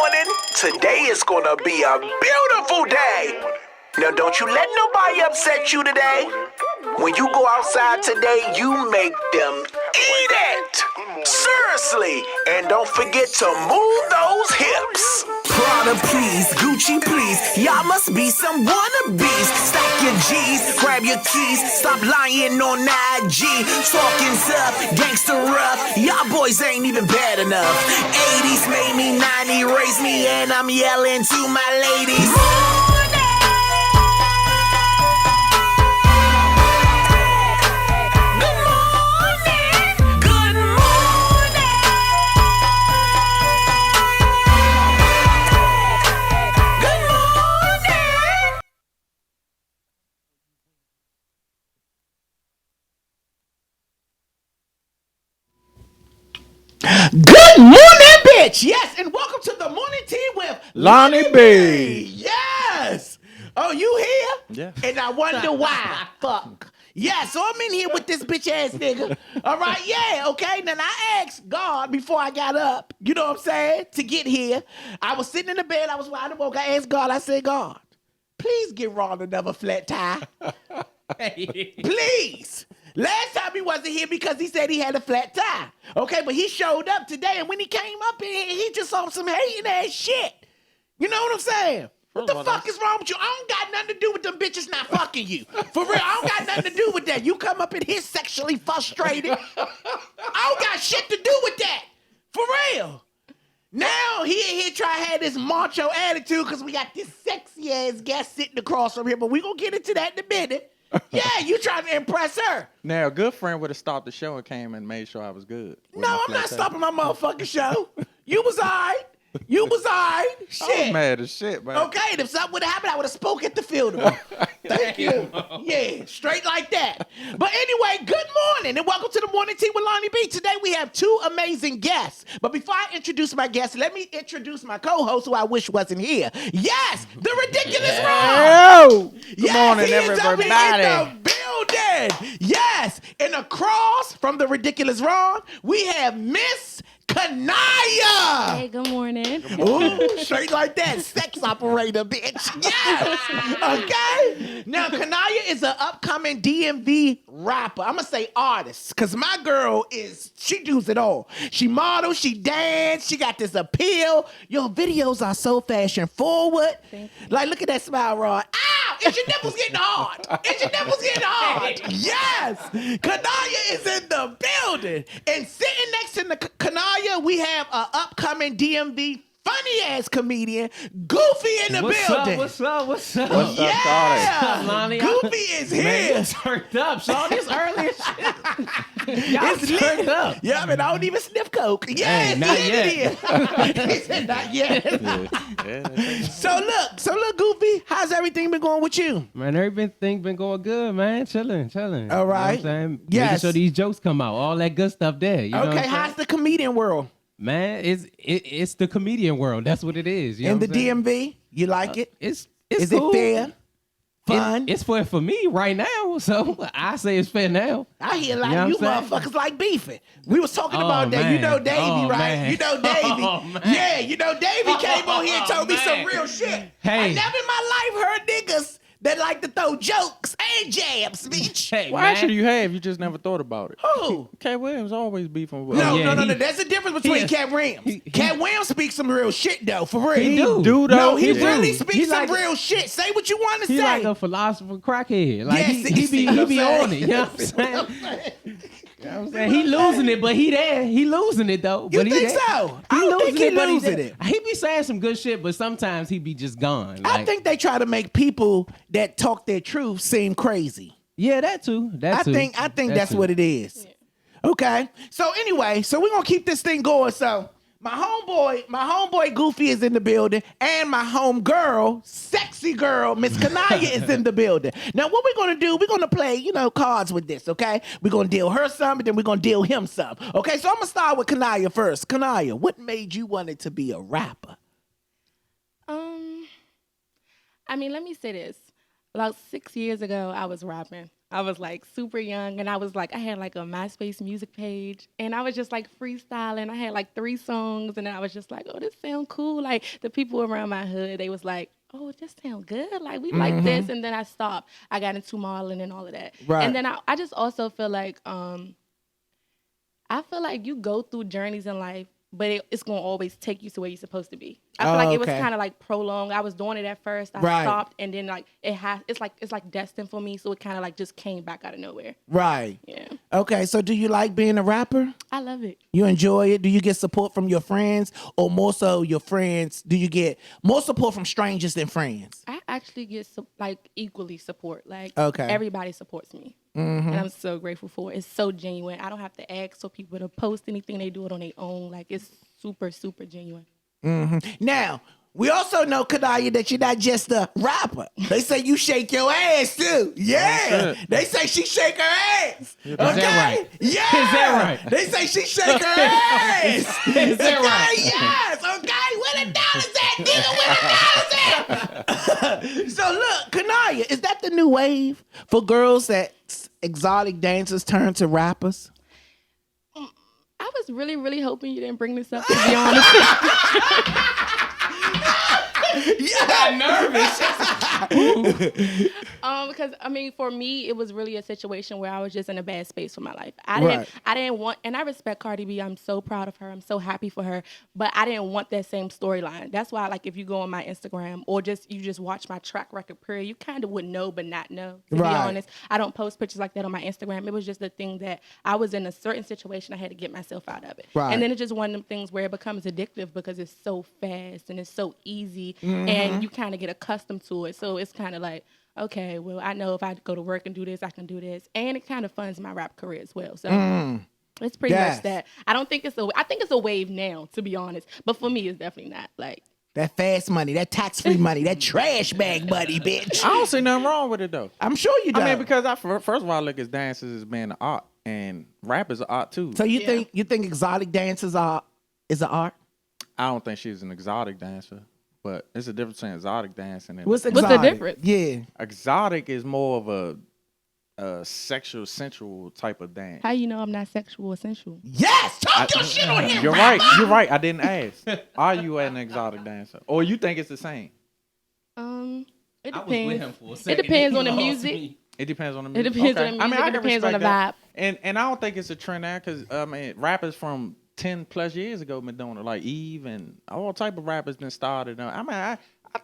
morning, today is gonna be a beautiful day. Now don't you let nobody upset you today. When you go outside today, you make them eat it. Seriously, and don't forget to move those hips. Prada, please, Gucci, please. Y'all must be some wannabes. Stack your G's, grab your keys. Stop lying on IG. Talking tough, gangster rough. Y'all boys ain't even bad enough. 80s made me, 90 raised me, and I'm yelling to my ladies. Good morning, bitch. Yes, and welcome to the morning tea with Lonnie Bee. Yes. Oh, you here? Yeah. And I wonder why. Fuck. Yeah, so I'm in here with this bitch ass nigga. All right, yeah, okay. Then I asked God before I got up, you know what I'm saying, to get here. I was sitting in the bed, I was wide awake. I asked God, I said, God, please give Ron another flat tire. Please. Last time he wasn't here because he said he had a flat tire. Okay, but he showed up today, and when he came up in here, he just saw some hating ass shit. You know what I'm saying? What the fuck is wrong with you? I don't got nothing to do with them bitches not fucking you. For real, I don't got nothing to do with that. You come up in here sexually frustrated. I don't got shit to do with that. For real. Now he in here trying to have this macho attitude because we got this sexy ass guest sitting across from here, but we gonna get into that in a minute. Yeah, you trying to impress her. Now, a good friend would have stopped the show and came and made sure I was good. No, I'm not stopping my motherfucking show. You was all right. You was all right. Shit. I was mad as shit, man. Okay, and if something would have happened, I would have spoke at the funeral. Thank you. Yeah, straight like that. But anyway, good morning and welcome to the Morning Tea with Lonnie B. Today we have two amazing guests. But before I introduce my guests, let me introduce my co-host who I wish wasn't here. Yes, the ridiculous Ron. Good morning, he everybody. Is up in the building. Yes, and across from the ridiculous Ron, we have Miss Kanaya. Hey, good morning. Ooh, straight like that. Sex operator, bitch. Yes. Okay. Now, Kanaya is an upcoming DMV rapper. I'm going to say artist because my girl she does it all. She models, she dance, she got this appeal. Your videos are so fashion forward. Thank you. Like, look at that smile, Rod. Ow! Is your nipples getting hard? Is your nipples getting hard? Yes. Kanaya is in the building. And sitting next to the Kanaya, we have an upcoming DMV funny-ass comedian, Goofy in the building. What's up? Yeah. Lonnie? Goofy is here. Man, you turned up, Sean. This early as shit. Y'all It's turned lit. up. Yeah, man, I don't even sniff coke. Yes, Hey, not he yet. He said not yet. So look, Goofy, how's everything been going with you? Man, everything been going good, man. Chilling. All right. You know what I'm saying? Yes. Making sure these jokes come out. All that good stuff there. You know what Okay, I'm how's saying? the comedian world? Man, it's the comedian world. That's what it is. You know In the what I'm saying? DMV? You like it? It's Is cool. it fair? Fun? It's for me right now, so I say it's fair now. I hear like You know you what I'm saying? motherfuckers like beefing. We was talking Oh, about that. You man. know Davey, Oh, right? man. You know Davey. Oh, man. Yeah, you know Davey came on here and told me some man. real shit. Hey. I never in my life heard niggas that like to throw jokes and jabs, bitch. Hey, Well, man. actually, you have. You just never thought about it. Who? Cat Williams always beefing with No, yeah, no. There's a difference between he- Cat Williams. he- Cat Williams speaks some real shit though, for real. He do. Dude, No, he yeah. really He speaks some like- real shit. Say what you want to He say. like a philosopher crackhead. Like Yes, he what I'm be saying? on it. You know what I'm saying? You know what I'm saying? He losing it, but he there. He losing it though. You but he think there. so? I don't think he but losing there. it. He be saying some good shit, but sometimes he be just gone. I Like, think they try to make people that talk their truth seem crazy. yeah, that too. I think that's what it is. Okay. So anyway, we're gonna keep this thing going. So my homeboy Goofy is in the building, and my homegirl, sexy girl, Miss Kanaya is in the building. Now what we're gonna do, we're gonna play, cards with this, okay? We're gonna deal her some, and then we're gonna deal him some. Okay, so I'm gonna start with Kanaya first. Kanaya, what made you want it to be a rapper? I mean, let me say this. About 6 years ago, I was rapping. I was like super young, and I had like a MySpace music page, and I was just like freestyling. I had like 3 songs, and then I was just like, oh, this sound cool. Like the people around my hood, they was like, oh, this sound good. Like we like this, and then I stopped. I got into modeling and all of that, Right. and then I just also feel like you go through journeys in life, but it's gonna always take you to where you're supposed to be. I feel like it was kind of like prolonged. I was doing it at first. I stopped, and then like it's like destined for me. So it kind of like just came back out of nowhere. Right. Yeah. Okay, so do you like being a rapper? I love it. You enjoy it? Do you get support from your friends, or more so your friends? Do you get more support from strangers than friends? I actually get like equally support. Like Okay. everybody supports me, and I'm so grateful for it. It's so genuine. I don't have to ask for people to post anything. They do it on their own. Like it's super, super genuine. Now, we also know, Kanaya, that you're not just a rapper. They say you shake your ass too. Yeah. They say she shake her ass. Is that right? Yeah. Is that right? They say she shake her ass. Is that right? Yes. Okay. Where the dollars at, nigga? Where the dollars at? So look, Kanaya, is that the new wave for girls that exotic dancers turn to rappers? I was really, really hoping you didn't bring this up, to be honest. Yeah, nervous. Because I mean, for me, it was really a situation where I was just in a bad space for my life. I didn't want, and I respect Cardi B. I'm so proud of her. I'm so happy for her. But I didn't want that same storyline. That's why, like, if you go on my Instagram or you just watch my track record period, you kind of would know but not know. To be honest, I don't post pictures like that on my Instagram. It was just the thing that I was in a certain situation. I had to get myself out of it. Right. And then it's just one of them things where it becomes addictive because it's so fast and it's so easy, and you kind of get accustomed to it. So it's kind of like, okay, well, I know if I go to work and do this, I can do this. And it kind of funds my rap career as well. So it's pretty much that. I think it's a wave now, to be honest. But for me, it's definitely not. Like, that fast money, that tax-free money, that trash bag money, bitch. I don't see nothing wrong with it though. I'm sure you don't. I mean, because first of all, I look at dances as being an art, and rap is an art too. So you think exotic dances is an art? I don't think she's an exotic dancer, but it's a difference between exotic dancing and What's the difference? Yeah. exotic is more of a sexual, sensual type of dance. How you know I'm not sexual or sensual? Yes, talk your shit on him. You're right. You're right. I didn't ask. Are you an exotic dancer, or you think it's the same? It I was with him depends. for a It second. depends He on the lost music. me. It depends on the It music. depends Okay. on the music. I It can depends on the respect vibe. that. And I don't think it's a trend now because rappers from 10 plus years ago been doing it, like Eve and all type of rappers been started. I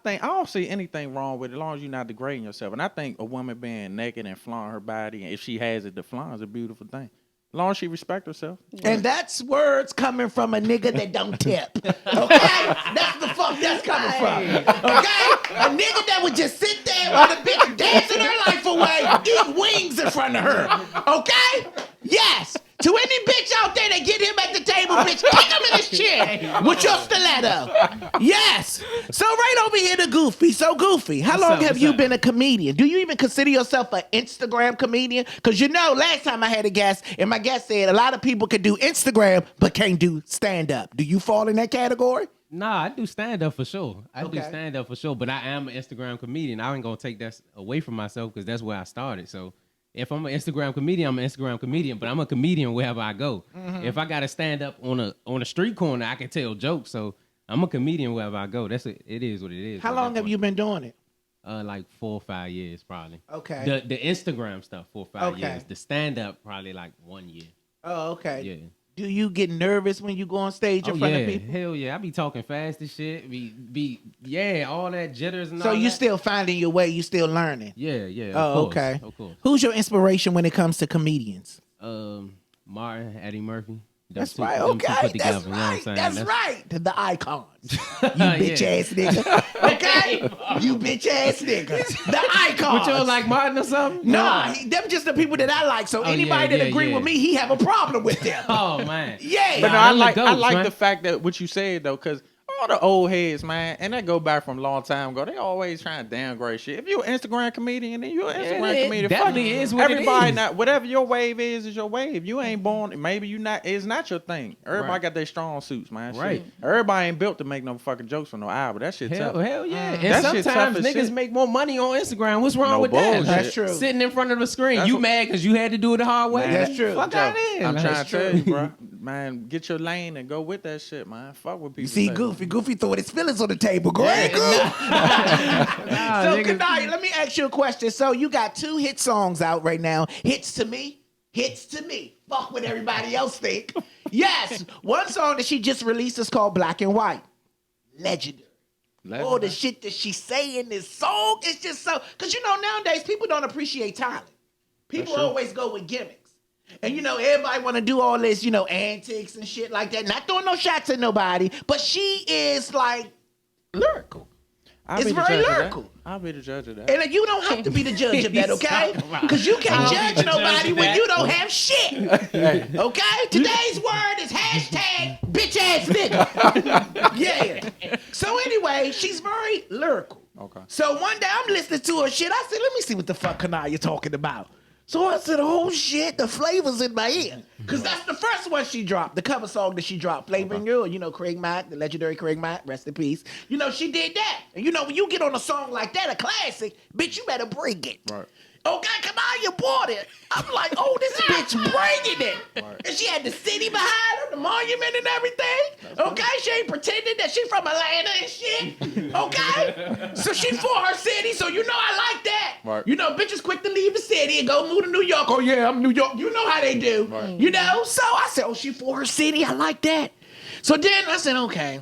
think I don't see anything wrong with it as long as you're not degrading yourself. And I think a woman being naked and flaunting her body, and if she has it to flaunt, is a beautiful thing. As long as she respect herself. And that's words coming from a nigga that don't tip. Okay? That's the fuck that's coming from. Okay? A nigga that would just sit there while the bitch dancing her life away, eat wings in front of her. Okay? Yes. To any bitch out there that get him at the table, bitch, kick him in his chin with your stiletto. Yes. So right over here to Goofy. So Goofy, how long have you been a comedian? Do you even consider yourself an Instagram comedian? Because you know, last time I had a guest, and my guest said a lot of people can do Instagram, but can't do stand-up. Do you fall in that category? Nah, I do stand up for sure. I do Okay. stand up for sure, but I am an Instagram comedian. I ain't gonna take that away from myself because that's where I started. So if I'm an Instagram comedian, I'm an Instagram comedian, but I'm a comedian wherever I go. If I got to stand up on a street corner, I can tell jokes. So I'm a comedian wherever I go. It is what it is. How long have you been doing it? Like 4 or 5 years, probably. Okay. The Instagram stuff, 4 or 5 Okay. years. The stand up, probably like 1 year. Oh, okay. Yeah. Do you get nervous when you go on stage in Oh front yeah, of people? hell yeah! I be talking fast as shit. All that jitters and So all you that. still finding your way, you still learning. Yeah. Oh, Of course, okay. Of course. Who's your inspiration when it comes to comedians? Martin, Eddie Murphy. That's Them right. two put Okay, together, that's you know what I'm right. saying? That's right. The icons. You Yeah. bitch ass nigga. Okay, you bitch ass nigga. The icons. What you don't like Martin or something? No, them just the people that I like. So Oh, anybody yeah, that agree yeah. with me, he have a problem with them. Oh man. Yeah. But no, Nah, I them the like goats, the man. fact that what you said though, because all the old heads, man, and that go back from a long time ago. They always trying to downgrade shit. If you're an Instagram comedian, then you're an Instagram it comedian. definitely is what it everybody is. not whatever your wave is your wave. You ain't born. Maybe you not. It's not your thing. Everybody Right. got their strong suits, man. Right. Shit. Everybody ain't built to make no fucking jokes for no album. That shit tough. Hell yeah. And That shit tough sometimes as niggas shit. make more money on Instagram. What's wrong No with that? bullshit. That's true. Sitting in front of the screen. That's You what- mad because you had to do it the hard way? Man, That's true. Fuck Joe, out of here. I'm trying to tell true. you, bro. Man, get your lane and go with that shit, man. Fuck what people You see say. Goofy throwing his feelings on the table. Go ahead, Goof. Nah, So, niggas- Kanaya, let me ask you a question. So, you got 2 hit songs out right now. Hits to me. Fuck what everybody else think. Yes, one song that she just released is called Black and White. Legendary. Oh, the shit that she say in this song is just so... Because, nowadays, people don't appreciate talent. People always go with gimmicks. And, everybody want to do all this, antics and shit like that. Not throwing no shots at nobody, but she is, like, lyrical. I'll It's be the very judge of that. lyrical. I'll be the judge of that. And you don't have to be the judge of that, okay? Because you can't judge nobody when you don't have shit. Okay? Today's word is hashtag bitch ass nigga. Yeah. So anyway, she's very lyrical. Okay. So one day I'm listening to her shit. I said, let me see what the fuck Kanaya talking about. So I said, oh shit, the flavor's in my ear. Because that's the first one she dropped, the cover song that she dropped, Flavor in Your Ear. Craig Mack, the legendary Craig Mack, rest in peace. She did that. And when you get on a song like that, a classic, bitch, you better bring it. Right. Okay, Kanaya bought it. I'm like, oh, this bitch bringing it. Right. And she had the city behind her, the monument and everything. Okay, she ain't pretending that she from Atlanta and shit. Okay? So she for her city, so I like that. Right. Bitches quick to leave the city and go move to New York. Oh, yeah, I'm New York. You know how they do. Right. So I said, oh, she for her city. I like that. So then I said, okay.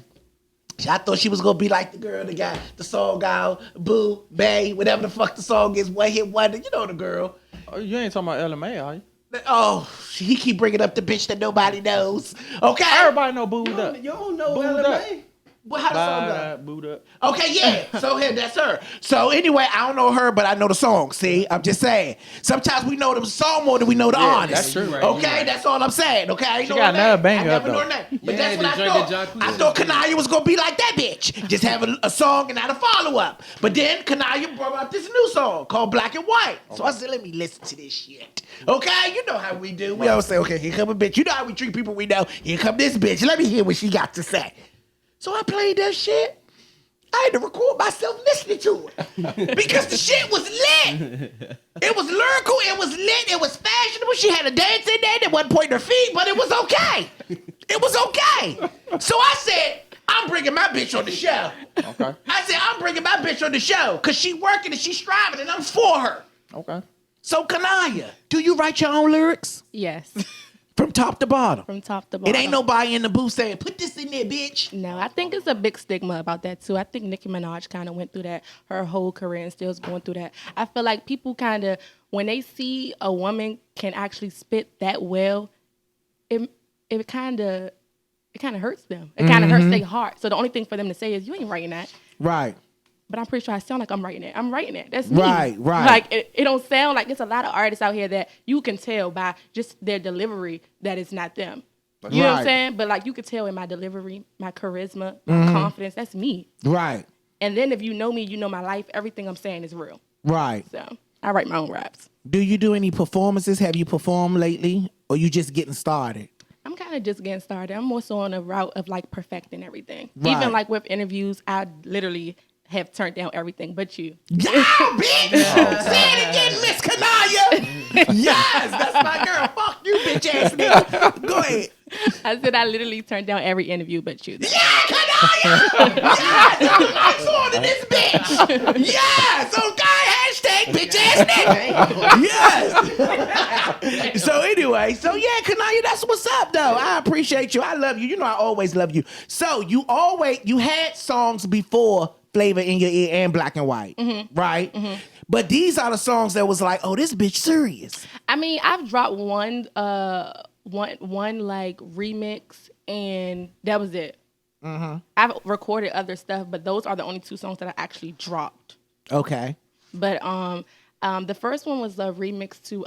I thought she was gonna be like the girl that got the song out, Boo, Bay, whatever the fuck the song is, One Hit Wonder. You know the girl. Oh, you ain't talking about LMA, are you? Oh, he keep bringing up the bitch that nobody knows. Okay. Everybody know Booed Up. You don't know Booed LMA. Well, how the song go? Booed Up. Okay, yeah. So here, that's her. So anyway, I don't know her, but I know the song. See, I'm just saying. Sometimes we know the song more than we know the artist. that's true. Right, Okay, you're right. that's all I'm saying. Okay, I ain't She know got her name. another banger I never up, know her though. name. But Yeah, that's what the I joint thought. that John I Cleese thought did. Kanaya was gonna be like that bitch. Just have a song and not a follow up. But then Kanaya brought out this new song called Black and White. So I said, let me listen to this shit. Okay, you know how we do. We always say, okay, here come a bitch. You know how we treat people we know. Here come this bitch. Let me hear what she got to say. So I played that shit. I had to record myself listening to it because the shit was lit. It was lyrical. It was lit. It was fashionable. She had a dance in there that wasn't pointing her feet, but it was okay. It was okay. So I said, I'm bringing my bitch on the show. Okay. I said, I'm bringing my bitch on the show because she working and she striving and I'm for her. Okay. So Kanaya, do you write your own lyrics Yes, from top to bottom? from top to bottom. It ain't nobody in the booth saying, put this in there, bitch. No, I think it's a big stigma about that too. I think Nicki Minaj kind of went through that her whole career and still is going through that. I feel like people kind of, when they see a woman can actually spit that well, it kind of hurts them. It kind of hurts their heart. So the only thing for them to say is, you ain't writing that. Right. But I'm pretty sure I sound like I'm writing it. I'm writing it. That's me. Right. Like, it don't sound like, there's a lot of artists out here that you can tell by just their delivery that it's not them. You know what Right. I'm saying? But like, you could tell in my delivery, my charisma, my confidence, that's me. Right. And then if you know me, you know my life, everything I'm saying is real. Right. So I write my own raps. Do you do any performances? Have you performed lately? Or you just getting started? I'm kind of just getting started. I'm more so on a route of like perfecting everything. Right. Even like with interviews, I literally have turned down everything but you. Yeah, bitch! Say it again, Miss Kanaya! Yes, that's my girl. Fuck you, bitch ass nigga. Go ahead. I said I literally turned down every interview but you. Yeah, Kanaya! Yes, I'm nice on to this bitch. Yes, okay. Hashtag bitch ass nigga. Yes. So anyway, yeah, Kanaya, that's what's up though. I appreciate you. I love you. You know I always love you. So you had songs before Flavor in Your Ear and Black and White, right? Mm-hmm. But these are the songs that was like, oh, this bitch serious. I mean, I've dropped one like remix, and that was it. Mm-hmm. I've recorded other stuff, but those are the only 2 songs that I actually dropped. Okay. But the first one was a remix to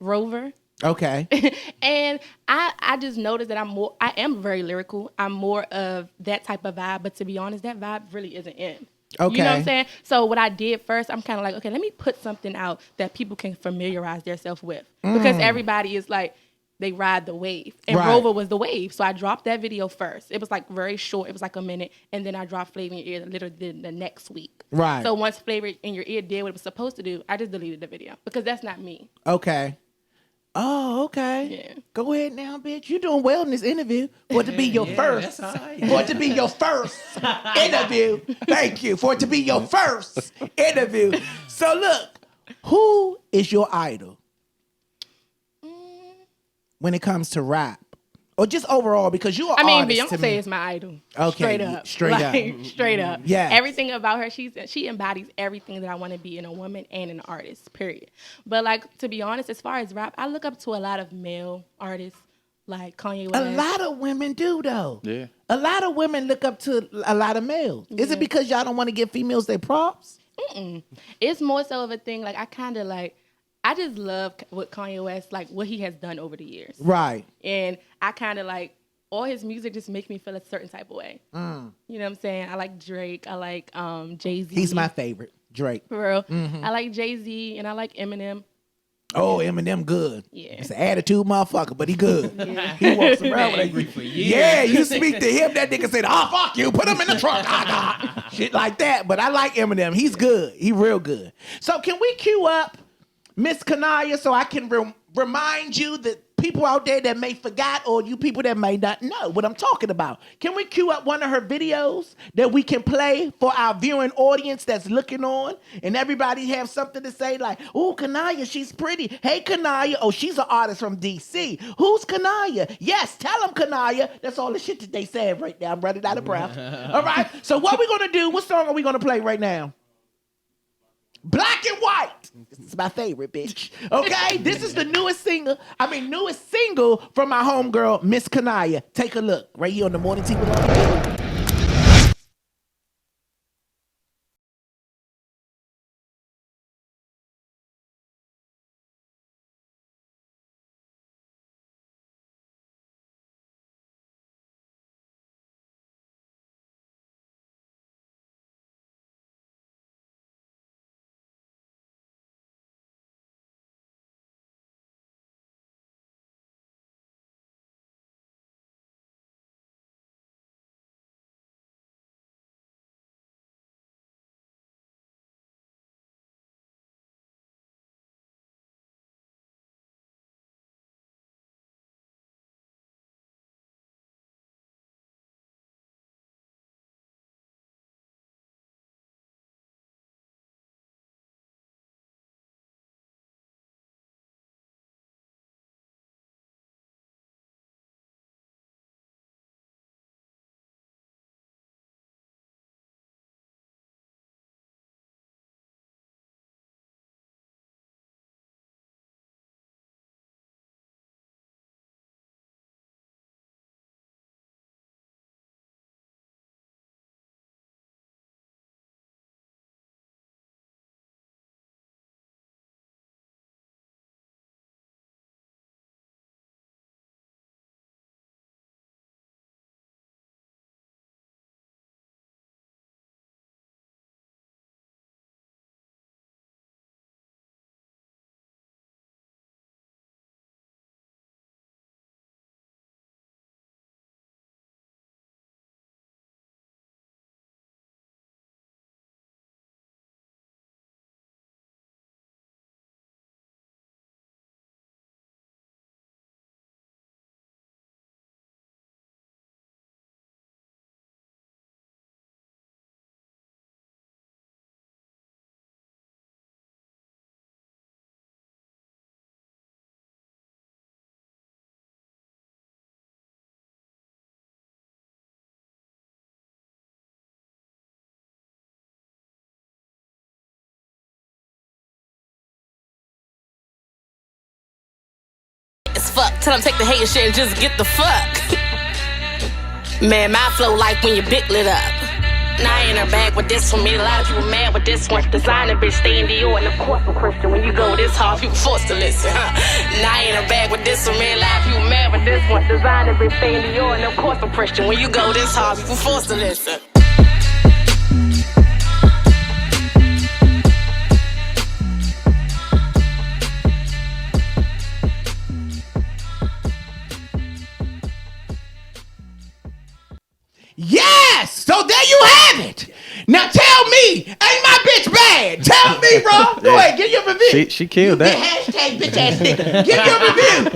Rover Okay. And I just noticed that I am very lyrical. I'm more of that type of vibe, but to be honest, that vibe really isn't in. Okay. You know what I'm saying? So what I did first, I'm kind of like, okay, let me put something out that people can familiarize themselves with. Because everybody is like, they ride the wave. And Right. Rover was the wave. So I dropped that video first. It was like very short. It was like a minute. And then I dropped Flavor in Your Ear literally the next week. Right. So once Flavor in Your Ear did what it was supposed to do, I just deleted the video. Because that's not me. Okay. Oh, okay. Yeah. Go ahead now, bitch. You're doing well in this interview. For it to be your first. that's all right. For it to be your first interview. Thank you. For it to be your first interview. So look, who is your idol when it comes to rap? Or just overall, because you're an artist to me. Beyonce is my idol. Okay, Straight up. Straight up. Yes. Everything about her, she embodies everything that I want to be in a woman and an artist, period. But like, to be honest, as far as rap, I look up to a lot of male artists like Kanye West. A lot of women do, though. Yeah. A lot of women look up to a lot of males. Is it because y'all don't want to give females their props? It's more so of a thing, like, I just love what Kanye West, like, what he has done over the years. Right. And I kind of like, all his music just makes me feel a certain type of way. You know what I'm saying? I like Drake. I like Jay-Z. He's my favorite, Drake. For real. I like Jay-Z and I like Eminem. Oh, Eminem good. Yeah. It's an attitude motherfucker, but he good. He walks around with Angry that. for years. Yeah, you speak to him, that nigga said, oh, fuck you, put him in the trunk. Shit like that. But I like Eminem. He's good. He real good. So can we cue up Miss Kanaya so I can remind you that people out there that may forgot or you people that may not know what I'm talking about. Can we cue up one of her videos that we can play for our viewing audience that's looking on and everybody have something to say like, oh, Kanaya, she's pretty. Hey, Kanaya. Oh, she's an artist from D.C. Who's Kanaya? Yes, tell them, Kanaya. That's all the shit that they said right now. I'm running out of breath. All right. So what we going to do, what song are we going to play right now? Black and White. This is my favorite, bitch. Okay? This is the newest single from my homegirl, Miss Kanaya. Take a look right here on the Morning Tea with Lonnie Bee. Fuck, tell them take the hate shit and just get the fuck. Man, my flow like when your dick lit up. Now I ain't a bag with this one. Made a lot of people mad with this one. Designer bitch, stay in Dior. And of course I'm Christian. When you go this hard, you forced to listen. Now I ain't a bag with this one. Made a lot of people mad with this one. Designer bitch, stay in Dior. And of course I'm Christian. When you go this hard, you forced to listen. Yes! So there you have it. Now tell me, ain't my bitch bad? Tell me, bro. Go ahead, give your review. She killed that. Hashtag bitch ass nigga. Give your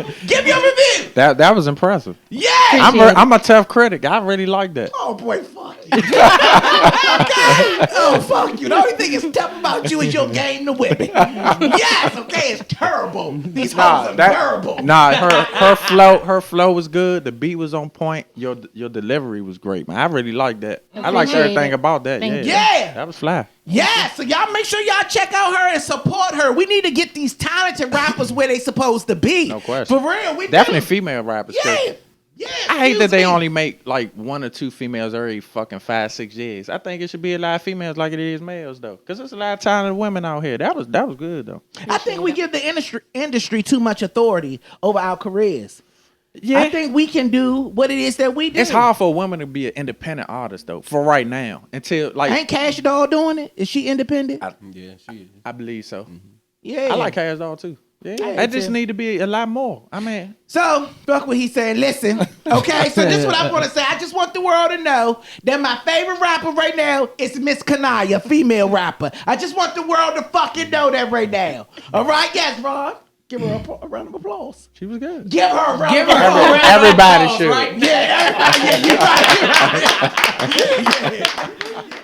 review. Give your review. That was impressive. Yeah. I'm a tough critic. I really like that. Oh boy, fuck you. Okay? Oh fuck you. The only thing is tough about you is your game to women. Yes, okay, it's terrible. These hoes are terrible. Nah, her flow was good. The beat was on point. Your delivery was great, man. I really liked that. I liked everything about that. Yeah. That was fly. Yeah, so y'all make sure y'all check out her and support her. We need to get these talented rappers where they supposed to be. No question. For real, we Definitely do. female rappers. Yeah. Yeah. I hate that they excuse me. only make like 1 or 2 females every fucking 5-6 years. I think it should be a lot of females like it is males though, because there's a lot of talented women out here. That was good though. I think we give the industry too much authority over our careers. Yeah, I think we can do what it is that we do. it's hard for a woman to be an independent artist though. For right now, until like Ain't Cash Doll doing it? Is she independent? Yeah, she is. I believe so. Yeah. I like Cash Doll too. Yeah, I I do just too. need to be a lot more. I mean, So, fuck what he's saying. Listen, okay? So this is what I want to say. I just want the world to know that my favorite rapper right now is Miss Kanaya, female rapper. I just want the world to fucking know that right now. All right? Yes, Ron. Give her a round of applause. she was good. Give her a round of applause. Everybody should. Right? Yeah, everybody.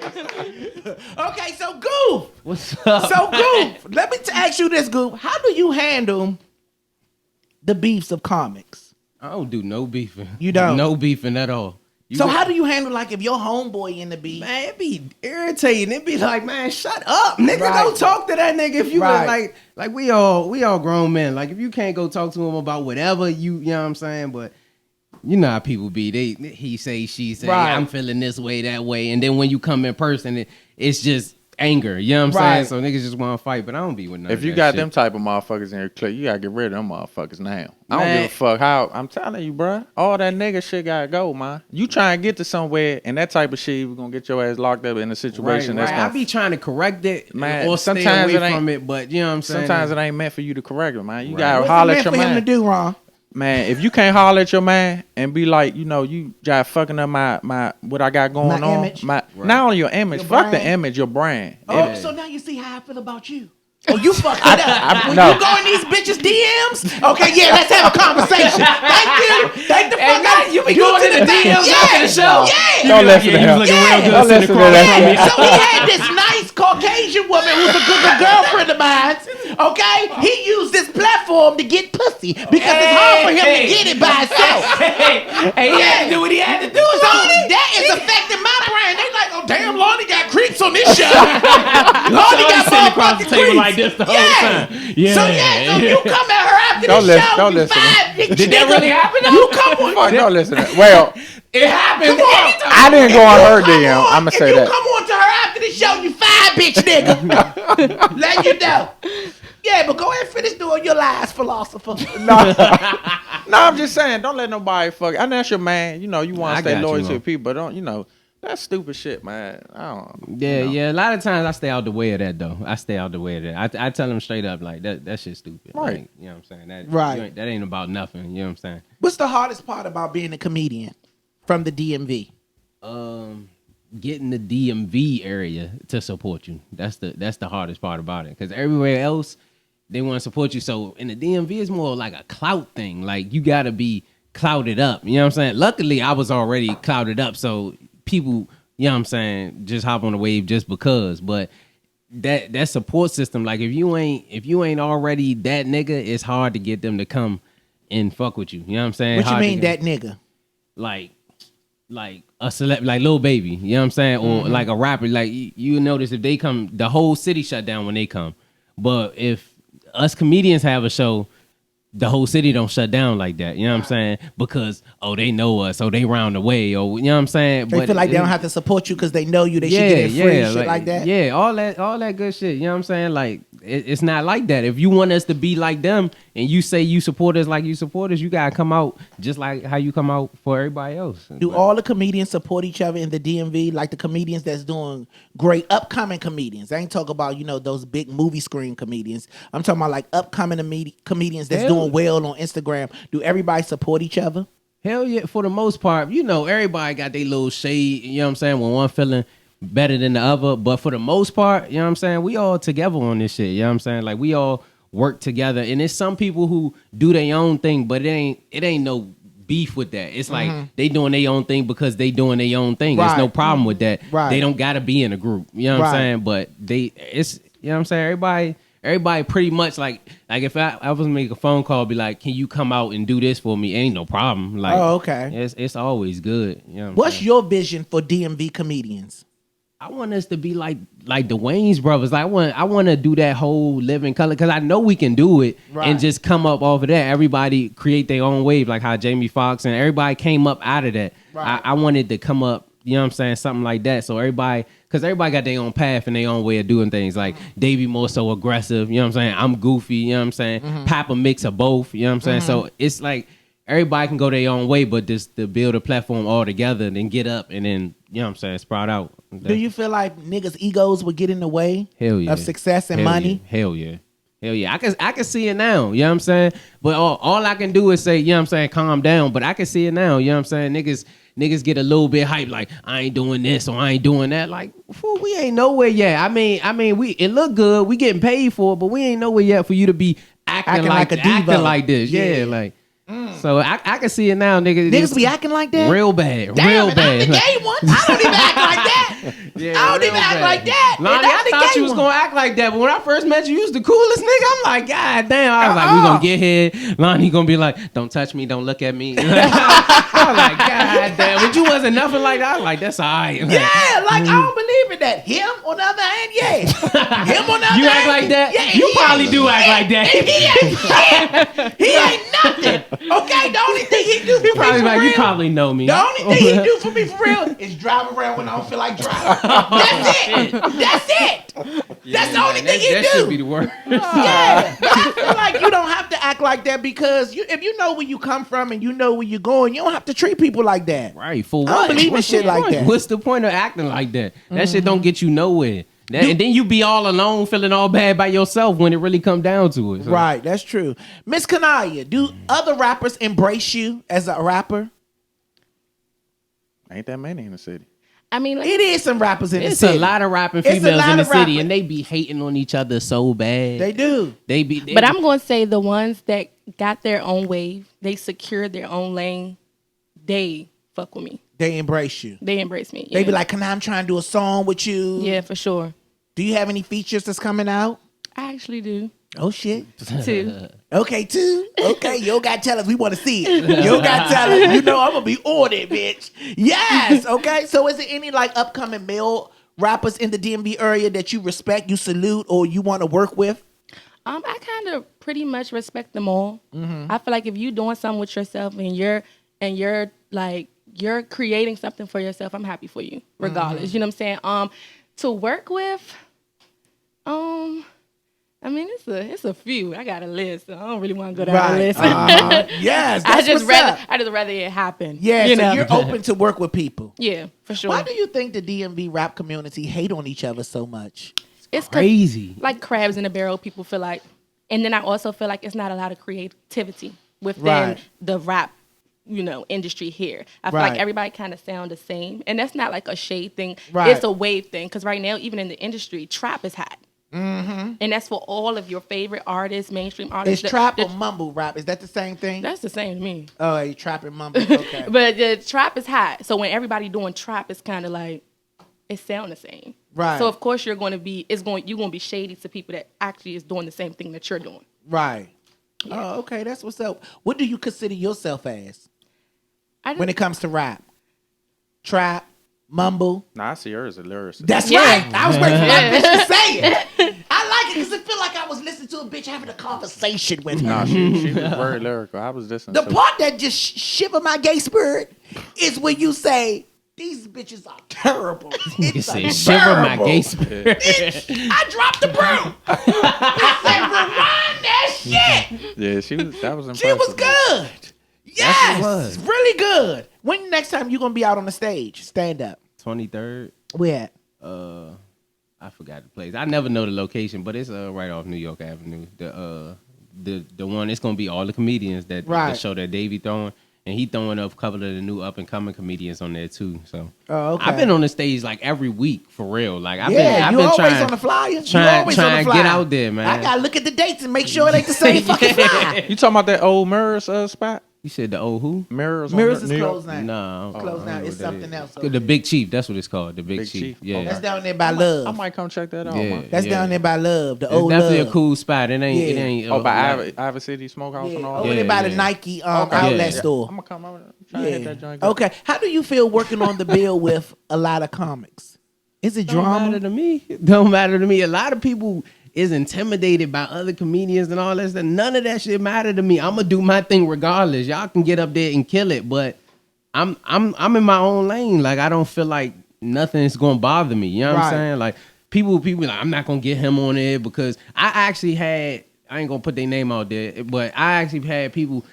Yeah, okay, so Goof. What's up? So Goof, let me ask you this, Goof. How do you handle the beefs of comics? I don't do no beefing. You don't? No beefing at all. So how do you handle like if your homeboy in the beef? Man, it be irritating. It be like, man, shut up, nigga. Right. Go talk to that nigga if you Right. like we all grown men. Like if you can't go talk to him about whatever you know what I'm saying, but You know how people be. He say, she say, Right. I'm feeling this way, that way. And then when you come in person, it's just anger. You know what I'm Right. saying? So niggas just want to fight, but I don't be with none If of you that got shit. them type of motherfuckers in your clique, you gotta get rid of them motherfuckers now. I don't Man. give a fuck how. I'm telling you, bruh. All that nigga shit gotta go, man. You try and get to somewhere, and that type of shit, we're gonna get your ass locked up in a situation that's I gonna. be trying to correct it Man, or stay sometimes away it ain't- from it, but you know what I'm saying? Sometimes it ain't meant for you to correct it, man. You Right. gotta What's holler it at meant your for him to man. do, Ron? Man, if you can't holler at your man and be like, you know, you just fucking up my what I got going My on. image. Not only your image, Your fuck the brand. image, your brand. Oh, so now you see how I feel about you. Oh, you fucked it up. When no. you go in these bitches' DMs, okay, yeah, let's have a conversation. Thank you. Thank the fuck out. you be going to in the DMs Yeah. after the show? Yeah. Don't listen to Yeah, you him. looking real good Don't sitting listen to across that from me. shit. So he had this nice Caucasian woman who's a good girlfriend of mine. Okay, he used this platform to get pussy because it's hard for him to get it by himself. Hey, he had to do what he had to do. So that is affecting my brand. They like, oh damn, Lonnie got creeps on this show. Lonnie got sitting across the motherfucking table creeps. like this the whole time. Yeah. So so you come at her after Don't the listen- show. don't you listen. five big Did that nigga. really happen, though? You come on. Fuck, don't listen to that. Well, It happened. Come on. I didn't go on her Come DM. on. I'ma say If that. you come on to her after the show, you fine, bitch, nigga. Let you know. Yeah, but go ahead and finish doing your lies, philosopher. No, I'm just saying, don't let nobody fuck. I know that's your man. You know, you want I to stay got you, loyal to man. your people, but don't, you know, that's stupid shit, man. I don't. Yeah, you know. yeah. A lot of times I stay out the way of that, though. I stay out the way of that. I tell them straight up, like, that shit's stupid. Right. Like, you know what I'm saying? That, Right. That ain't about nothing. You know what I'm saying? What's the hardest part about being a comedian from the DMV? Getting the DMV area to support you. That's the hardest part about it. Because everywhere else, they want to support you. So in the DMV, it's more like a clout thing. Like, you got to be clouted up. You know what I'm saying? Luckily, I was already clouted up. So people, you know what I'm saying, just hop on the wave just because. But that support system, like, if you ain't already that nigga, it's hard to get them to come and fuck with you. You know what I'm saying? What you Hard to mean, get- that nigga? like a celeb, like Lil Baby, you know what I'm saying, or like a rapper. Like you notice if they come, the whole city shut down when they come. But if us comedians have a show, the whole city don't shut down like that. You know what I'm saying? Because they know us, they round the way, or you know what I'm saying. They feel like they don't have to support you because they know you. They should get it free, shit like that. Yeah, all that good shit. You know what I'm saying? Like it's not like that. If you want us to be like them, and you say you support us like you support us, you gotta come out just like how you come out for everybody else. Do all the comedians support each other in the DMV? Like the comedians that's doing great, upcoming comedians. I ain't talking about those big movie screen comedians. I'm talking about like upcoming comedians that's doing well on Instagram. Do everybody support each other? Hell yeah, for the most part. Everybody got their little shade, you know what I'm saying, when one feeling better than the other. But for the most part, you know what I'm saying, we all together on this shit, you know what I'm saying? Like we all work together. And there's some people who do their own thing, but it ain't no beef with that. It's like they doing their own thing because they doing their own thing. There's no problem with that. Right. They don't gotta be in a group. You know what I'm saying? But it's you know what I'm saying, everybody pretty much like if I was to make a phone call, be like, can you come out and do this for me? Ain't no problem. Like, okay. It's always good. You know What's your vision for DMV comedians? I want us to be like the Wayans brothers. Like, I want to do that whole living color because I know we can do it and just come up off of that. Everybody create their own wave, like how Jamie Foxx and everybody came up out of that. Right. I wanted to come up, you know what I'm saying, something like that. So everybody got their own path and their own way of doing things. Like Davey more so aggressive, you know what I'm saying? I'm goofy, you know what I'm saying? Papa mix of both, you know what I'm saying? So it's like everybody can go their own way, but just to build a platform all together and then get up and then, you know what I'm saying, sprout out. Do you feel like niggas' egos would get in the way of success and money? Yeah. Hell yeah. I can see it now, you know what I'm saying? But all I can do is say, you know what I'm saying, calm down. But I can see it now, you know what I'm saying? Niggas get a little bit hype, like I ain't doing this or I ain't doing that. Like, fool, we ain't nowhere yet. I mean, it look good. We getting paid for it, but we ain't nowhere yet for you to be acting like a diva, acting like this. Yeah, like. So I can see it now, nigga. Niggas be acting like that? Real bad. Damn, real bad. I'm the gay one. I don't even act like that. I don't even act like that. Lonnie, I thought you was going to act like that, but when I first met you was the coolest nigga. I'm like, God damn. I was like, we going to get here. Lonnie going to be like, don't touch me, don't look at me. I was like, God damn. But you wasn't nothing like that. I was like, that's all right. Like, yeah, like, I don't believe in that. Him, on the other hand, yeah. Him, on the other hand. You act like that? Yeah, you probably do act like that. He ain't nothing. Okay, the only thing he do for me for real. You probably know me. The only thing he do for me for real is drive around when I don't feel like driving. That's it. That's the only thing he do. That should be the word. Yeah, but I feel like you don't have to act like that because if you know where you come from and you know where you're going, you don't have to treat people like that. Right, for what? I don't believe in shit like that. What's the point of acting like that? That shit don't get you nowhere. And then you be all alone, feeling all bad by yourself when it really come down to it. So. Right, that's true. Miss Kanaya, do other rappers embrace you as a rapper? Ain't that many in the city. I mean, like, it is some rappers in the city. It's a lot of rapping females in the city, and they be hating on each other so bad. They do. But I'm going to say the ones that got their own wave, they secured their own lane, they fuck with me. They embrace you. They embrace me. Yeah. They be like, I'm trying to do a song with you. Yeah, for sure. Do you have any features that's coming out? I actually do. Oh, shit. 2. Okay, 2. Okay, you don't got to tell us. We want to see it. You don't got to tell us. You know I'm going to be on it, bitch. Yes. Okay. So is there any like upcoming male rappers in the DMV area that you respect, you salute, or you want to work with? I kind of pretty much respect them all. Mm-hmm. I feel like if you're doing something with yourself and you're like, you're creating something for yourself, I'm happy for you, regardless. Mm-hmm. You know what I'm saying? To work with, I mean, it's a few. I got a list. So I don't really want to go down the list. Yes, I just rather it happen. Yeah, so you're open to work with people. Yeah, for sure. Why do you think the DMV rap community hate on each other so much? It's crazy. Like crabs in a barrel, people feel like. And then I also feel like it's not a lot of creativity within the rap, industry here. I feel like everybody kind of sound the same. And that's not like a shade thing. Right. It's a wave thing. Because right now, even in the industry, trap is hot. Mm-hmm. And that's for all of your favorite artists, mainstream artists. Is trap or mumble rap? Is that the same thing? That's the same to me. Oh, you trap and mumble. Okay. But the trap is hot. So when everybody doing trap, it's kind of like, it sound the same. Right. So of course you're going to be shady to people that actually is doing the same thing that you're doing. Right. Yeah. Oh, okay. That's what's up. What do you consider yourself as when it comes to rap? Trap, mumble? Nah, I see her as a lyricist. That's right. I was waiting for that bitch to say it. I like it because I feel like I was listening to to a bitch having a conversation with her. Nah, she was very lyrical. I was listening The to part that just shiver my gay spirit is when you say, these bitches are terrible. You It's say a shiver my terrible. gay spirit. Bitch, I dropped the broom. I said, rewind that shit. Yeah, that was impressive. She was good. Yes, was. really good. When next time you gonna be out on the stage, stand up? 23rd. Where at? I forgot the place. I never know the location, but it's right off New York Avenue. The one, it's gonna be all the comedians that the show that Davey throwing, and he throwing up a couple of the new up and coming comedians on there too. So okay. I've been on the stage like every week for real. Like I've you been always trying, on the flyer. You trying always on the to flyer. get out there, man. I gotta look at the dates and make sure it ain't the same fucking flyer. You talking about that old Mirrors spot? You said the old who? Mirrors Mirrors New is York? closed now. No, It's closed now. It's something else. The Big Chief. That's what it's called. The Big Big Chief. Chief. Yeah, That's down there by Love. I might come check that out. Yeah. man. That's down there by Love. The It's old definitely Love. a cool spot. It ain't. It Yeah. ain't. Oh, by like- Ivy City Smokehouse and all Over that? there by the yeah. Nike Okay. outlet Yeah. store. I'm gonna come over. Try to hit that joint. Okay. How do you feel working on the bill with a lot of comics? Is it Don't drama? matter to me. Don't matter to me. A lot of people is intimidated by other comedians and all that stuff. None of that shit matter to me. I'm gonna do my thing regardless. Y'all can get up there and kill it, but I'm in my own lane. Like I don't feel like nothing's gonna bother me. You know what I'm saying? Like people like I'm not gonna get him on there because I actually had. I ain't gonna put their name out there, but I actually had people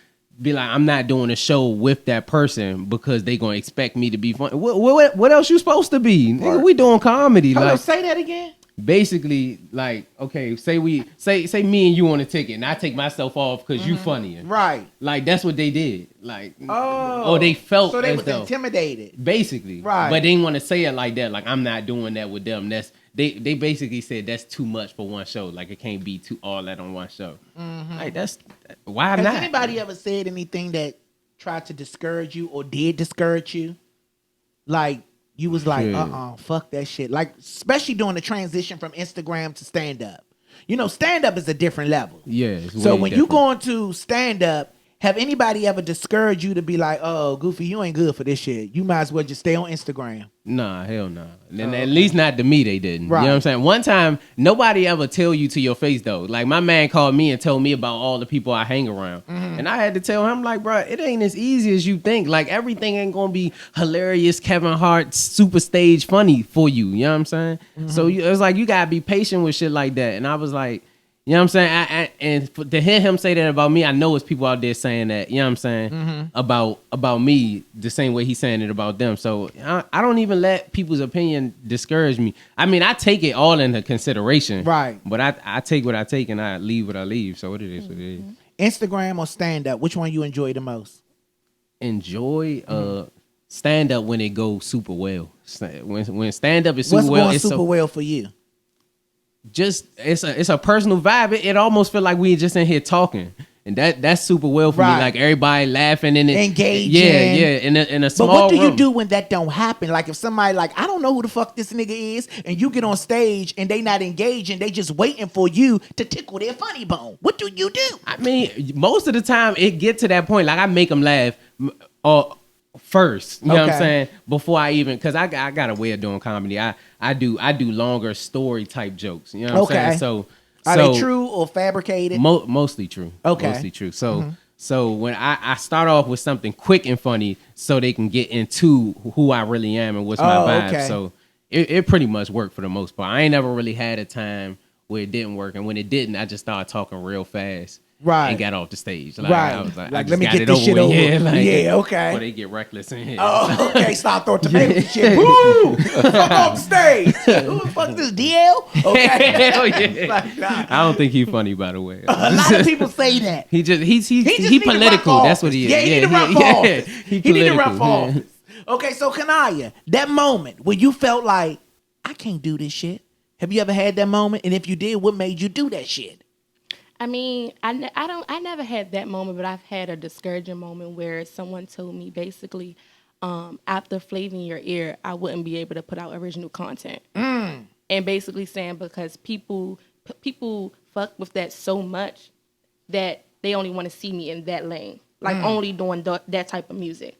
be like, I'm not doing a show with that person because they gonna expect me to be funny. What else you supposed to be? Nigga, we doing comedy. Hold on, Like say that again. basically, like, okay, say me and you on a ticket and I take myself off because you funnier. Right. Like that's what they did. Like Oh. or they felt So they as was though, intimidated. basically. Right. But they didn't want to say it like that. Like I'm not doing that with them. That's they basically said that's too much for one show. Like it can't be all that on one show. Like that's why Has not? anybody ever said anything that tried to discourage you or did discourage you? Like you was like, Yeah. fuck that shit. Like especially during the transition from Instagram to stand up. You know, stand up is a different level. Yeah. It's So way when you different. go into stand up, have anybody ever discouraged you to be like, oh, Goofy, you ain't good for this shit. You might as well just stay on Instagram. Nah, hell no. And at least not to me, they didn't. Right. You know what I'm saying? One time, nobody ever tell you to your face, though. Like, my man called me and told me about all the people I hang around. And I had to tell him, like, bro, it ain't as easy as you think. Like, everything ain't going to be hilarious, Kevin Hart, super stage funny for you. You know what I'm saying? So it was like, you got to be patient with shit like that. And I was like, you know what I'm saying? And to hear him say that about me, I know it's people out there saying that, you know what I'm saying, about me the same way he's saying it about them. So I don't even let people's opinion discourage me. I mean, I take it all into consideration. Right. But I take what I take and I leave what I leave. So it is what it is. Instagram or stand up, which one you enjoy the most? Enjoy stand up when it goes super well. When stand up is super What's well, going it's super so, well for you? just it's a personal vibe. It almost feel like we just in here talking, and that's super well for Right. me. Like everybody laughing and Engaging. Yeah. In a But small what do you room. do when that don't happen? Like if somebody like, I don't know who the fuck this nigga is, and you get on stage and they not engaging, they just waiting for you to tickle their funny bone. What do you do? I mean, most of the time it get to that point. Like I make them laugh first. You know what I'm Okay. saying? Before I even, cause I got a way of doing comedy. I do longer story type jokes. You know what I'm saying? So Are they true or fabricated? Mostly true. Okay. Mostly true. So when I start off with something quick and funny so they can get into who I really am and what's my vibe. okay. So it pretty much worked for the most part. I ain't never really had a time where it didn't work. And when it didn't, I just started talking real fast. Right. And got off the stage. Like, Right. I was like, Like, I let just me got get it this over shit with. over. Yeah, like, Yeah, okay. Before they get reckless in here. Oh, okay. Start throwing tomatoes and shit. Woo! Fuck off the stage. Who the fuck is this, DL? Okay. Hell yeah. Like, nah. I don't think he's funny, by the way. A lot of people say that. He just He just he need to run political. for That's what office. he is. Yeah, he need to run for office. He He need to run for political. office. Okay, so Kanaya, that moment when you felt like, I can't do this shit. Have you ever had that moment? And if you did, what made you do that shit? I mean, I never had that moment, but I've had a discouraging moment where someone told me basically, after Flaving Your Ear, I wouldn't be able to put out original content. And basically saying because people fuck with that so much that they only want to see me in that lane, like only doing that type of music.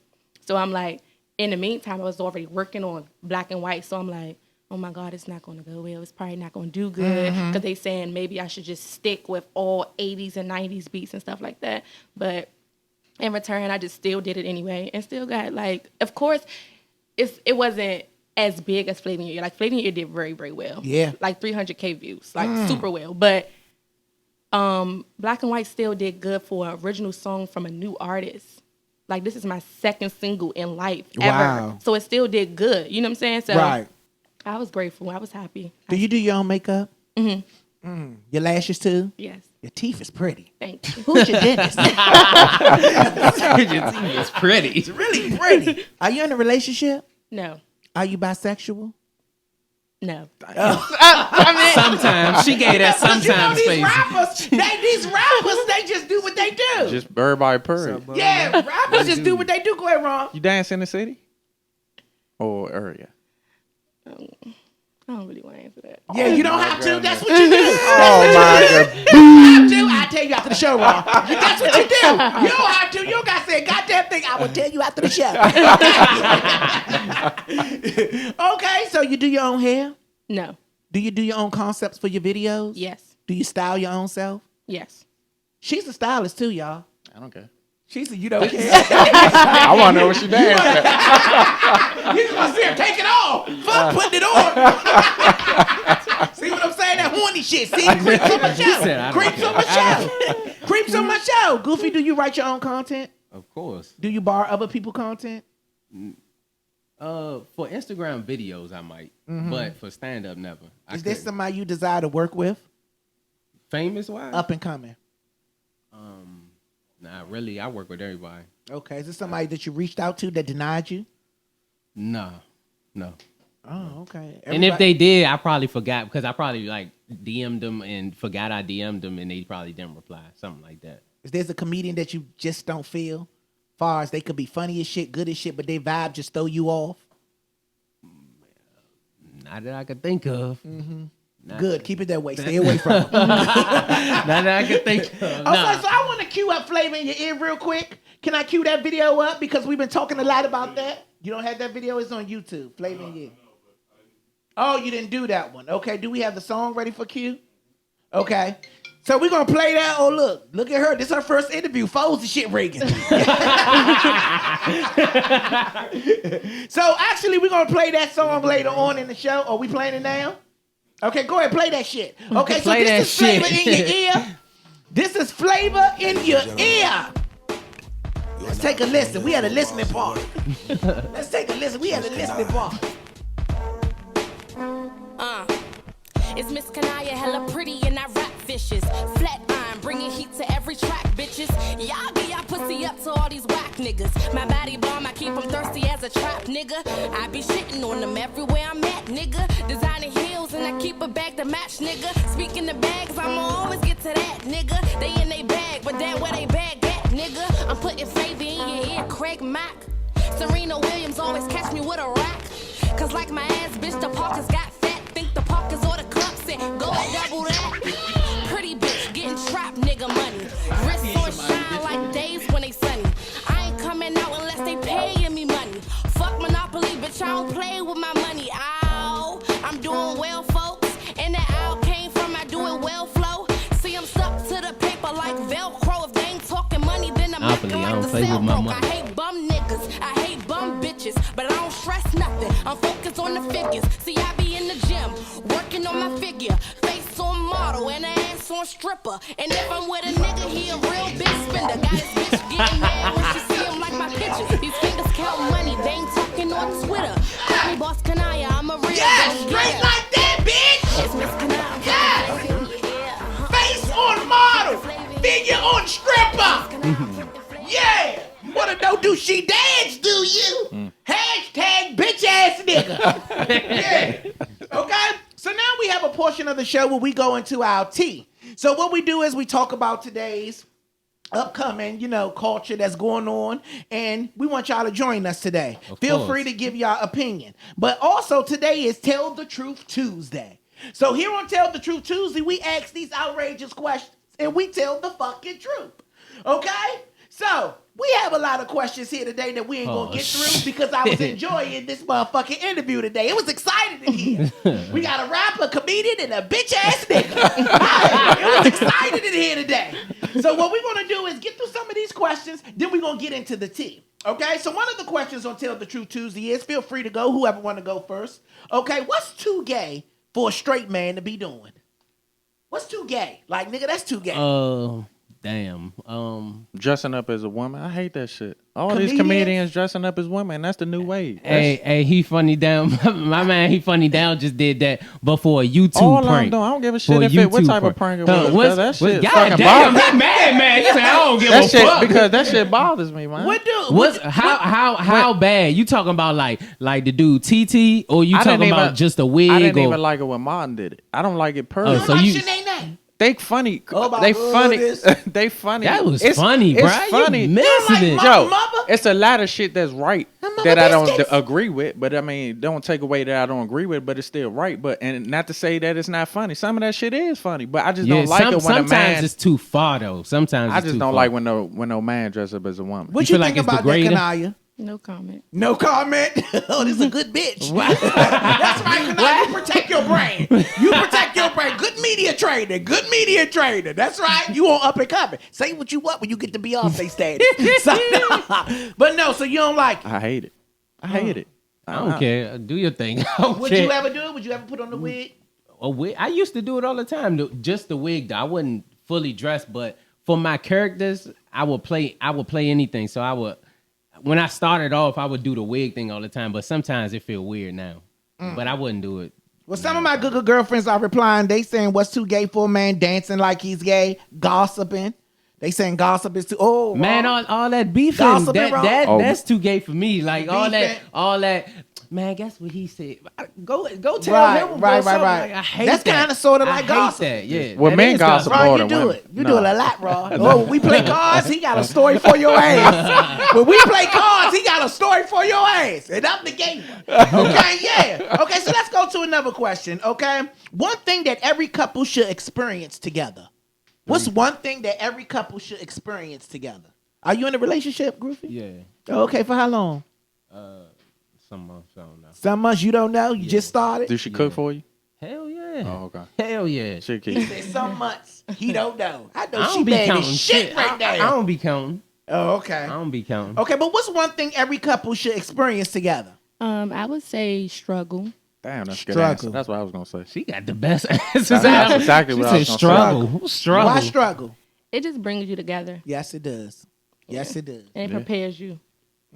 So I'm like, in the meantime, I was already working on Black and White. So I'm like, oh my God, it's not going to go well. It's probably not going to do good because they saying maybe I should just stick with all 80s and 90s beats and stuff like that. But in return, I just still did it anyway and still got like, of course, it wasn't as big as Flavor in Your Ear. Like Flavor in Your Ear did very, very well. Yeah. Like 300K views, like super well. But Black and White still did good for an original song from a new artist. Like this is my second single in life ever. Wow. So it still did good. You know what I'm saying? So Right. I was grateful. I was happy. Do you do your own makeup? Mm-hmm. Your lashes too? Yes. Your teeth is pretty. Thank you. Who's your dentist? Your teeth is pretty. It's really pretty. Are you in a relationship? No. Are you bisexual? No. Sometimes. She gave that sometimes You know, these face. rappers, they just do what they do. Just everybody purr. Yeah, rappers just do what they do. Go ahead, Ron. You dance in the city or area? I don't really want to answer that. Yeah, you don't have to. That's what you do. Oh my God! I'll tell you after the show, Ron. That's what you do. You don't have to. You don't got to say a goddamn thing. I will tell you after the show. Okay, so you do your own hair? No. Do you do your own concepts for your videos? Yes. Do you style your own self? Yes. She's a stylist too, y'all. I don't care. She's a you don't care. I want to know what she dance. You just want to see her take it off. Fuck putting it on. See what I'm saying? That horny shit. See? Creeps on my show. Creeps on my show. Creeps on my show. Goofy, do you write your own content? Of course. Do you borrow other people's content? For Instagram videos, I might. But for stand-up, never. Is there somebody you desire to work with? Famous-wise? Up and coming. Nah, really, I work with everybody. Okay. Is there somebody that you reached out to that denied you? No. Oh, okay. And if they did, I probably forgot because I probably like DM'd them and forgot I DM'd them and they probably didn't reply. Something like that. Is there a comedian that you just don't feel? Far as they could be funny as shit, good as shit, but their vibe just throw you off? Not that I could think of. Good. Keep it that way. Stay away from them. Not that I could think of. Okay, Nah. so I want to cue up Flavor in Your Ear real quick. Can I cue that video up? Because we've been talking a lot about that. You don't have that video? It's on YouTube. Flavor in Your Ear. Oh, you didn't do that one. Okay, do we have the song ready for cue? Okay. So we're going to play that. Oh, look at her. This is her first interview. Foes the shit rigging. So actually, we're going to play that song later on in the show. Are we playing it now? Okay, go ahead. Play that shit. Okay, so Play this is that Flavor shit. in Your Ear. This is Flavor in Your Ear. Let's take a listen. We had a listening part. Let's take a listen. We had a listening part. It's Miss Kanaya, hella pretty, and I rap vicious. Flat iron, bringing heat to every track, bitches. Y'all get y'all pussy up to all these whack niggas. My body bomb, I keep them thirsty as a trap, nigga. I be shitting on them everywhere I'm at, nigga. Designing heels, and I keep a bag to match, nigga. Speaking of bags, I'ma always get to that, nigga. They in they bag, but then where they bag at, nigga? I'm putting Flavor in your ear, Craig Mack. Serena Williams always catch me with a rack. Cause like my ass, bitch, the Parkers got fat. Think the Parkers or the cups and go double that. Pretty bitch, getting trapped, nigga money. Wrists on shine like days when they sunny. I ain't coming out unless they paying me money. Fuck Monopoly, bitch, I don't play with my money. Ow, I'm doing well, folks. And that owl came from I do it well flow. See, I'm stuck to the paper like Velcro. If they ain't talking money, then I'm acting like the sale broke. I hate bum niggas, I hate bum bitches, but I don't stress nothing. I'm focused on the figures. See, I be in the gym, working on my figure. Face on model and ass on stripper. And if I'm with a nigga, he a real big spender. Got his bitch getting mad when she see him like my pictures. These fingers count money, they ain't talking on Twitter. Call me Boss Kanaya, I'm a real Straight like that, bitch. It's Miss Kanaya. Yeah. Face on model. Figure on stripper. Yeah. What a no-do she dance, do you? Hashtag bitch ass nigga. Yeah. Okay? So now we have a portion of the show where we go into our tea. So what we do is we talk about today's upcoming, culture that's going on, and we want y'all to join us today. Feel free to give y'all opinion. But also today is Tell the Truth Tuesday. So here on Tell the Truth Tuesday, we ask these outrageous questions, and we tell the fucking truth. Okay? So we have a lot of questions here today that we ain't gonna get through because I was enjoying this motherfucking interview today. It was exciting in here. We got a rapper, comedian, and a bitch ass nigga. It was exciting in here today. So what we're gonna do is get through some of these questions, then we're gonna get into the tea. Okay, so one of the questions on Tell the Truth Tuesday is, feel free to go, whoever want to go first. Okay, what's too gay for a straight man to be doing? What's too gay? Like, nigga, that's too gay. Damn. Dressing up as a woman, I hate that shit. All Comedians? these comedians dressing up as women, that's the new wave. Hey, he funny down. My man, he funny down just did that, but for a YouTube All I'm prank. doing, I don't give a For shit a what YouTube type of prank it Huh, was. That shit God fucking damn, bothers he mad, man. You say I don't give that a shit fuck. because that shit bothers me, man. How bad? You talking about like the dude TT, or you talking about just a wig? I didn't or, even like it when Martin did it. I don't like it personally. so you They funny. Oh, my they funny. goodness. They funny. that was funny, bro. It's funny. You missing it. Joe, mama? it's a lot of shit that's right that I don't agree with. But I mean, don't take away that I don't agree with. But it's still right. But and not to say that it's not funny. Some of that shit is funny. But I just don't like it when a sometimes man. it's too far though. Sometimes I it's just too don't far. like when no man dress up as a woman. What You you feel think like it's about that, degrading? Kanaya? No comment. No comment. Oh, this is a good bitch. That's right, Kanaya. You protect your brain. You protect your brain. Good media trainer. Good media trainer. That's right. You on up and coming. Say what you want when you get to Beyonce status. But no, so you don't like it. I hate it. I hate it. I don't care. Do your thing. Would you ever do it? Would you ever put on the wig? A wig? I used to do it all the time. Just the wig. Though. I wouldn't fully dress, but for my characters, I would play anything. So I would. When I started off, I would do the wig thing all the time, but sometimes it feel weird now. But I wouldn't do it. Well, some of my good girlfriends are replying. They saying, what's too gay for a man? Dancing like he's gay. Gossiping. They saying gossip is too... Oh, Man, all that beefing, Gossiping, wrong? that's too gay for me. Like all that. Man, guess what he said? Go tell him. Right. Like, I hate That's that. kind of sort of like I gossip. hate that. Yeah. Well, that men is gossip Ron, more you than do women. it. You do it a lot, Ron. Oh, when we play cards, he got a story for your ass. When we play cards, he got a story for your ass. And I'm the gay one. Okay, yeah. Okay, so let's go to another question, okay? One thing that every couple should experience together. What's one thing that every couple should experience together? Are you in a relationship, Groovy? Yeah. Okay, for how long? Some months, I don't know. Some months you don't know? You just started? Do she cook for you? Hell yeah. Oh, okay. Hell yeah. She He keep. said some months he don't know. I know I she don't be bad counting as shit right I now. don't be counting. Oh, okay. I don't be counting. Okay, but what's one thing every couple should experience together? I would say struggle. Damn, that's a good Struggle. answer. That's what I was gonna say. She got the best answers. That's exactly what I was gonna say. Struggle. Why struggle? It just brings you together Yes, it does. Yes, it does. and it prepares you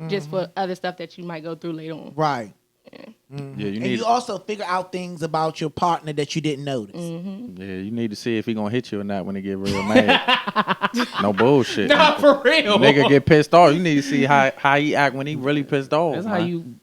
just for other stuff that you might go through later on. Right. Yeah, you And need. you also figure out things about your partner that you didn't notice. Yeah, you need to see if he gonna hit you or not when he get real mad. No bullshit. Nah, for real. Nigga get pissed off. You need to see how he act when he really pissed off. That's man. how you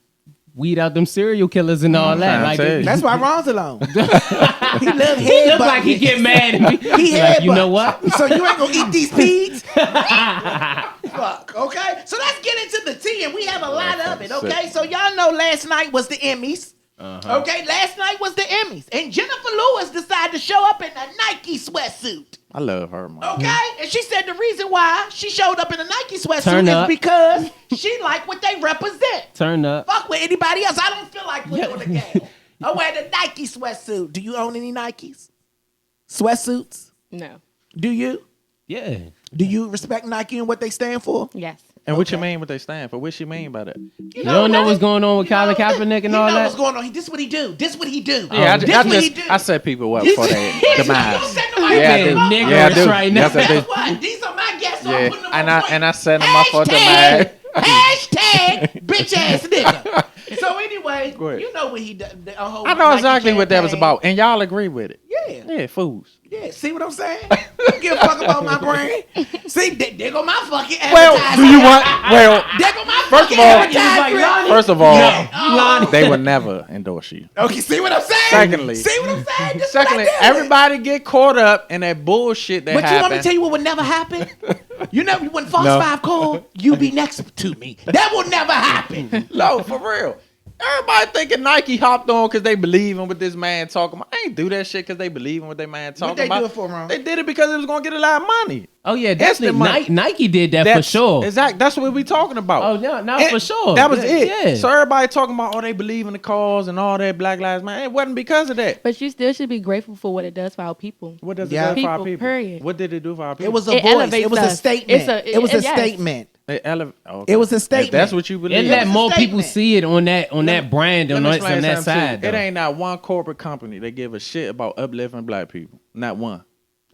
weed out them serial killers and all that. trying Like, to tell you. That's why Ron's alone. He love he head look like he get mad at me. He Like, head you know what? So you ain't gonna eat these peas? Fuck, okay? So let's get into the tea, and we have a lot of it, okay? So y'all know last night was the Emmys. Okay, last night was the Emmys. And Jennifer Lewis decided to show up in a Nike sweatsuit. I love her, man. Okay? And she said the reason why she showed up in a Nike Turn sweatsuit up. is because she like what they represent. Turn up. Fuck with anybody else. I don't feel like putting on the game. I wear the Nike sweatsuit. Do you own any Nikes? Sweatsuits? No. Do you? Yeah. Do you respect Nike and what they stand for? Yes. And what you mean what they stand for? What you mean by that? You don't know what's going on with Colin Kaepernick and all You know that? what's going on. This is what he do. This is what he do. Yeah, This what he do. I set people up This- for their You don't demise. set nobody Yeah, I up. do. Niggerish Yeah, I do. right now. Yes, I do. Guess what? These are my guests. So I'm Yeah, putting them and on I set them up for Hashtag- demise. Hashtag bitch ass nigga. So anyway, Go ahead. you know what he done. I know exactly what that was about, and y'all agree with it. Yeah. Yeah, fools. Yeah, see what I'm saying? I don't give a fuck about my brain. See, there go my fucking Well, advertisement. do you want? Well, There go my First of fucking all- advertisement. first of all, Oh. they would never endorse you. Okay, see what I'm saying? Secondly- see what I'm saying? This is what I Secondly, do. everybody get caught up in that bullshit that But you want me happened. to tell you what would never happen? You know, when Fox No. 5 called, you be next to me. That will never happen. No, for real. Everybody thinking Nike hopped on because they believe in what this man talking about. I ain't do that shit because they believe in what they man talking about. What they do it for, Ron? They did it because it was gonna get a lot of money. Oh yeah, definitely. money. Nike did that for sure. Exactly. That's what we talking about. Oh yeah, no, for sure. That was Yeah, it. Yeah. So everybody talking about, they believe in the cause and all that Black Lives Matter. It wasn't because of that. But you still should be grateful for what it does for our people. What does Yeah. it do for our People, people? period. What did it do for our people? It was a It voice. elevates It was a us. statement. It was a yes. statement. Okay. It was a If statement. that's what you believe. It It let was a more people statement. see it on that brand Let on me that, explain on that something to you. side. It though. ain't not one corporate company that give a shit about uplifting black people. Not one.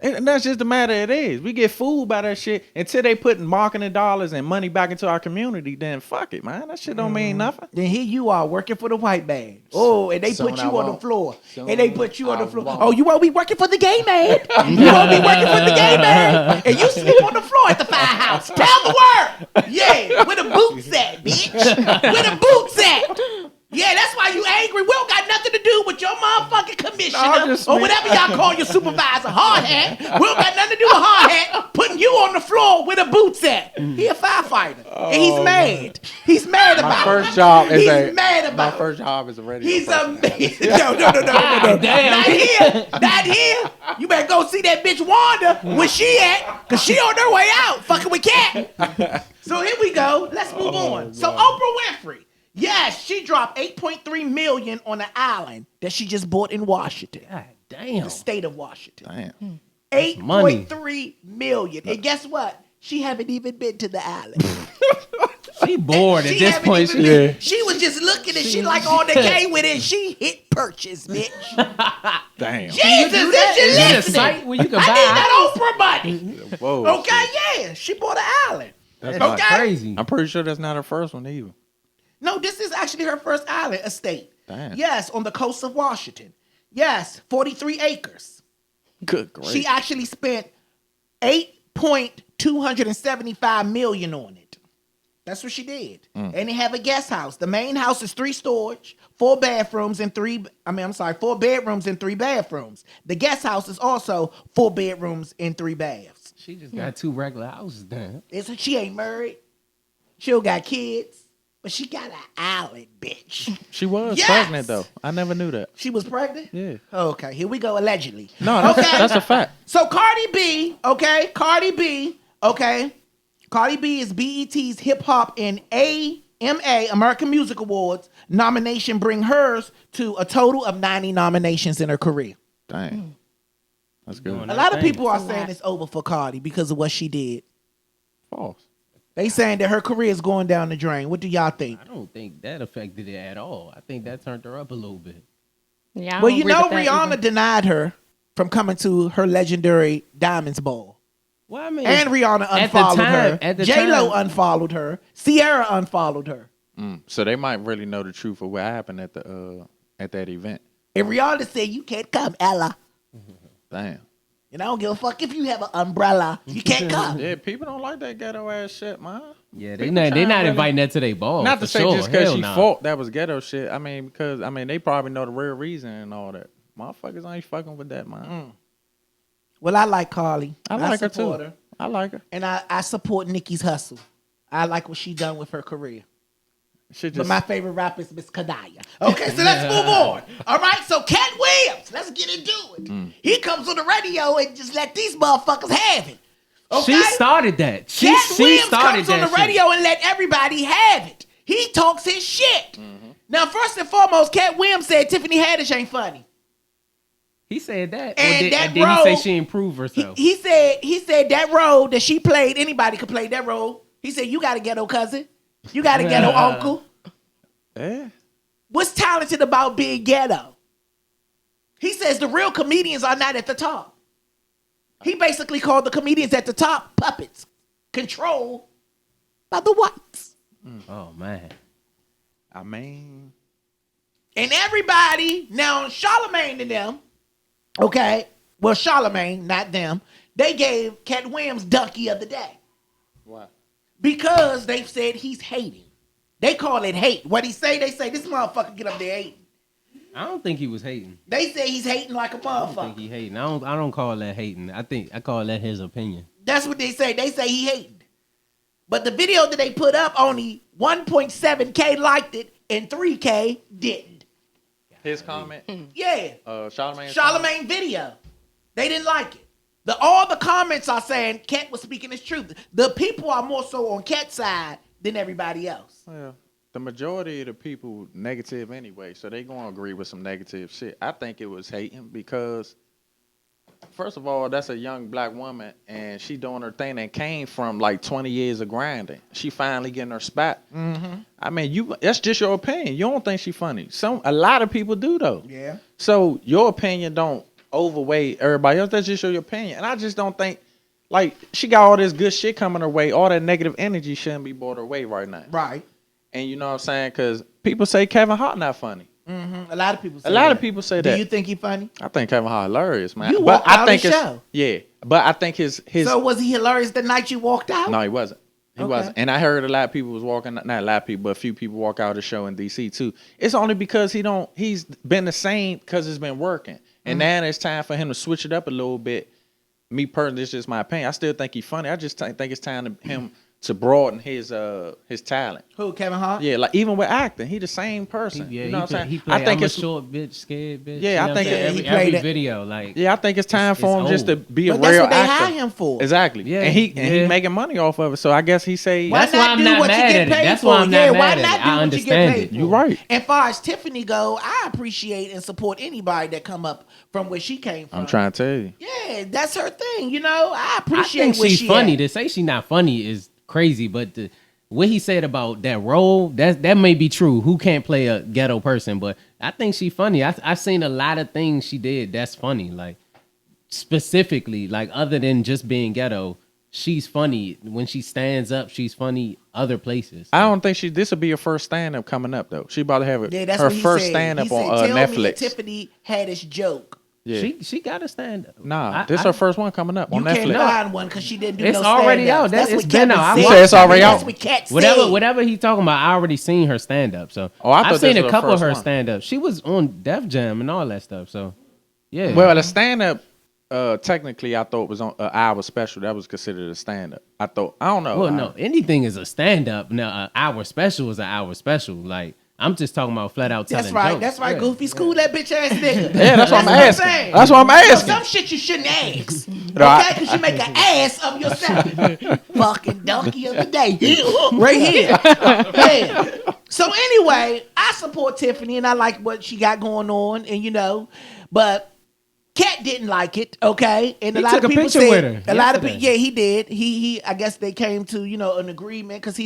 And that's just the matter it is. We get fooled by that shit until they putting marketing dollars and money back into our community. Then fuck it, man. That shit don't mean nothing. Then here you are working for the white man. Oh, and they Soon put I you on the won't. floor. Soon And they put you on the I floor. won't. Oh, you won't be working for the gay man. You won't be working for the gay man. And you sleep on the floor at the firehouse. Tell the word. Yeah, where the boots at, bitch? Where the boots at? Yeah, that's why you angry. We don't got nothing to do with your motherfucking commissioner just or mean- whatever y'all call your supervisor. Hard hat. We don't got nothing to do with hard hat putting you on the floor where the boots at. He a firefighter. And he's mad. He's mad about My it. first job is He's mad about my it. first job is a radio. He's personality. amazing. No. Damn. Not here. Not here. You better go see that bitch Wanda where she at, because she on her way out, fucking with Cat. So here we go. Let's move on. So Oprah Winfrey. Yes, she dropped $8.3 million on an island that she just bought in Washington, God damn. the state of Washington. Damn. $8.3 million. And guess what? She haven't even been to the island. She bored at She this haven't point. even She, been- She was just looking and she like on the game with it. She hit purchase, bitch. Damn. Jesus, is you is it a listening? site where you can I buy need that Oprah money. Whoa. Okay, yeah. She bought an island. That's okay. not crazy. I'm pretty sure that's not her first one either. No, this is actually her first island estate. Damn. Yes, on the coast of Washington. Yes, 43 acres. Good grief. She actually spent $8.275 million on it. That's what she did. And they have a guest house. The main house is 3 storage, 4 bedrooms and 3 bathrooms. The guest house is also 4 bedrooms and 3 baths. She just got 2 regular houses done. She ain't married. She don't got kids. But she got an island, bitch. She was Yes! pregnant though. I never knew that. She was pregnant? Yeah. Okay, here we go, allegedly. No, that's a fact. So Cardi B, okay? Cardi B is BET's Hip Hop and AMA, American Music Awards, nomination bring hers to a total of 90 nominations in her career. Damn. That's good. A lot of Dang. people are That's a saying lot. it's over for Cardi because of what she did. False. They saying that her career is going down the drain. What do y'all think? I don't think that affected it at all. I think that turned her up a little bit. Yeah, I Well, don't you agree know, with that Rihanna either. denied her from coming to her legendary Diamonds Ball. Well, I mean, And Rihanna at the unfollowed time- her. at the J-Lo time- unfollowed her. Sierra unfollowed her. So they might really know the truth of what happened at the at that event. And Rihanna said, you can't come, Ella. Damn. And I don't give a fuck if you have an umbrella. You can't come. Yeah, people don't like that ghetto ass shit, man. Yeah, they're not inviting that to their ball. Not for to say sure. just because Hell she nah. fought that was ghetto shit. I mean, because they probably know the real reason and all that. Motherfuckers ain't fucking with that, man. Well, I like Carly. I like her support too. I like her. And I support Nicki's hustle. I like what she done with her career. Shit But just my favorite rapper is Miss Kadaya. Okay, so let's move on. All right, so Cat Williams, let's get into it. He comes on the radio and just let these motherfuckers have it. Okay? She started that. She Cat Williams started comes on that the radio and let everybody have it. He talks his shit. Now, first and foremost, Cat Williams said Tiffany Haddish ain't funny. He said that. And Or did, that and did he role- say she improved herself? He said that role that she played, anybody could play that role. He said, you got a ghetto cousin. You got a ghetto uncle. yeah. What's talented about being ghetto? He says the real comedians are not at the top. He basically called the comedians at the top puppets, controlled by the whites. Oh man. I mean, And everybody, now Charlamagne and them, okay, well, Charlamagne, not them, they gave Cat Williams Donkey of the Day. why? Because they said he's hating. They call it hate. What he say, they say, this motherfucker get up there hating. I don't think he was hating. They say he's hating like a I don't think motherfucker. he hating. I don't call that hating. I call that his opinion. That's what they say. They say he hating. But the video that they put up, only 1.7K liked it and 3K didn't. His comment. Yeah. Charlamagne video. They didn't like it. All the comments are saying Cat was speaking his truth. The people are more so on Cat's side than everybody else. Well, the majority of the people negative anyway, so they gonna agree with some negative shit. I think it was hating because, first of all, that's a young black woman and she doing her thing and came from like 20 years of grinding. She finally getting her spot. I mean, that's just your opinion. You don't think she funny. A lot of people do though. Yeah. So your opinion don't overweigh everybody else. That's just your opinion. And I just don't think, like, she got all this good shit coming her way. All that negative energy shouldn't be brought her way right now. Right. And you know what I'm saying? Because people say Kevin Hart not funny. A lot of people say that. that. Do you think he funny? I think Kevin Hart hilarious, man. You walked out the show. Yeah. But I think his So was he hilarious the night you walked out? No, he wasn't. He wasn't. And I heard a lot of people was walking, not a lot of people, but a few people walk out of the show in DC too. It's only because he's been the same because it's been working. And now it's time for him to switch it up a little bit. Me personally, it's just my opinion. I still think he's funny. I just think it's time to him to broaden his talent. Who, Kevin Hart? Yeah, like even with acting, he the same person. Yeah, you know what I'm saying? He played, I think I'm it's a short bitch, scared bitch. Yeah, you know I think what I'm saying? he every played it. video, like I think it's time for him just to be a But that's real what they actor. hire him for. Exactly. Yeah, and he making money off of it. So I guess he say Why That's why I'm do not what you mad get at it. paid That's for? why I'm not Yeah, mad why at it. not do I what you get understand paid it. for? You're right. And far as Tiffany go, I appreciate and support anybody that come up from where she came from. I'm trying to tell you. Yeah, that's her thing. You know, I I appreciate think where she's she funny. at. To say she's not funny is crazy, but what he said about that role, that may be true. Who can't play a ghetto person? But I think she's funny. I've seen a lot of things she did that's funny. Like specifically, like other than just being ghetto, she's funny. When she stands up, she's funny other places. I don't think this will be her first stand up coming up though. She about to have Yeah, that's her what he first said. stand up He on said, Tell me Netflix. that Tiffany had this joke. Yeah. She got to stand up. Nah, this her first one coming up on You can't Netflix. find one because she didn't do It's no already stand-ups. out. That's It's what been Kevin out. I said. You said it's already That's out? what Cat said. Whatever he talking about, I already seen her stand up. So Oh, I thought I've seen this a was her couple of first her one. stand ups. She was on Def Jam and all that stuff. So yeah. Well, a stand up, technically, I thought was on an hour special. That was considered a stand up. I don't know. Well, no, anything is a stand up. Now, an hour special is an hour special. Like I'm just talking about flat out telling That's right. jokes. That's right, Yeah. Goofy. School that bitch ass nigga. Yeah, that's what I'm asking. saying. That's what I'm asking. Some shit you shouldn't ask. No, I- Okay? Because you make an ass of yourself. Fucking donkey of the day. Right here. Yeah. So anyway, I support Tiffany and I like what she got going on. And you know, but Cat didn't like it, okay? And He a lot took of a people picture said, with her a lot of yesterday. people, yeah, he did. He I guess they came to, you know, an agreement because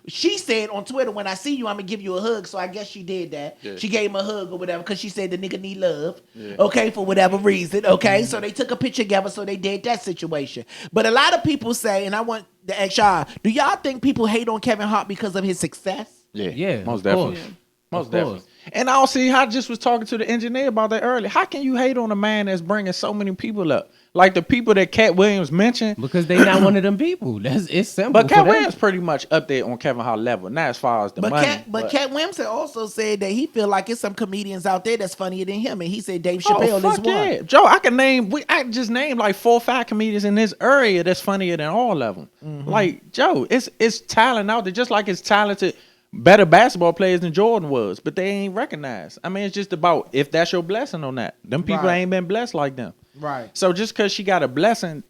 she said on Twitter, when I see you, I'm gonna give you a hug. So I guess she did that. Yeah. She gave him a hug or whatever because she said the nigga need love, okay, for whatever reason, okay? So they took a picture together, so they did that situation. But a lot of people say, and I want to ask y'all, do y'all think people hate on Kevin Hart because of his success? Yeah, most of definitely. course. Most Of definitely. course. And I don't see. I just was talking to the engineer about that earlier. How can you hate on a man that's bringing so many people up? Like the people that Cat Williams mentioned. Because they not one of them people. It's simple. But for Cat them. Williams pretty much up there on Kevin Hart level. Not as far as the money. But Cat Williams also said that he feel like it's some comedians out there that's funnier than him, and he said Dave Oh, Chappelle is fuck one. yeah. Joe, I just named like 4 or 5 comedians in this area that's funnier than all of them. Mm-hmm. Like, Joe, it's talent out there, just like it's talented, better basketball players than Jordan was, but they ain't recognized. I mean, it's just about if that's your blessing or not. Them people Right. ain't been blessed like them. Right. So just because she got a blessing,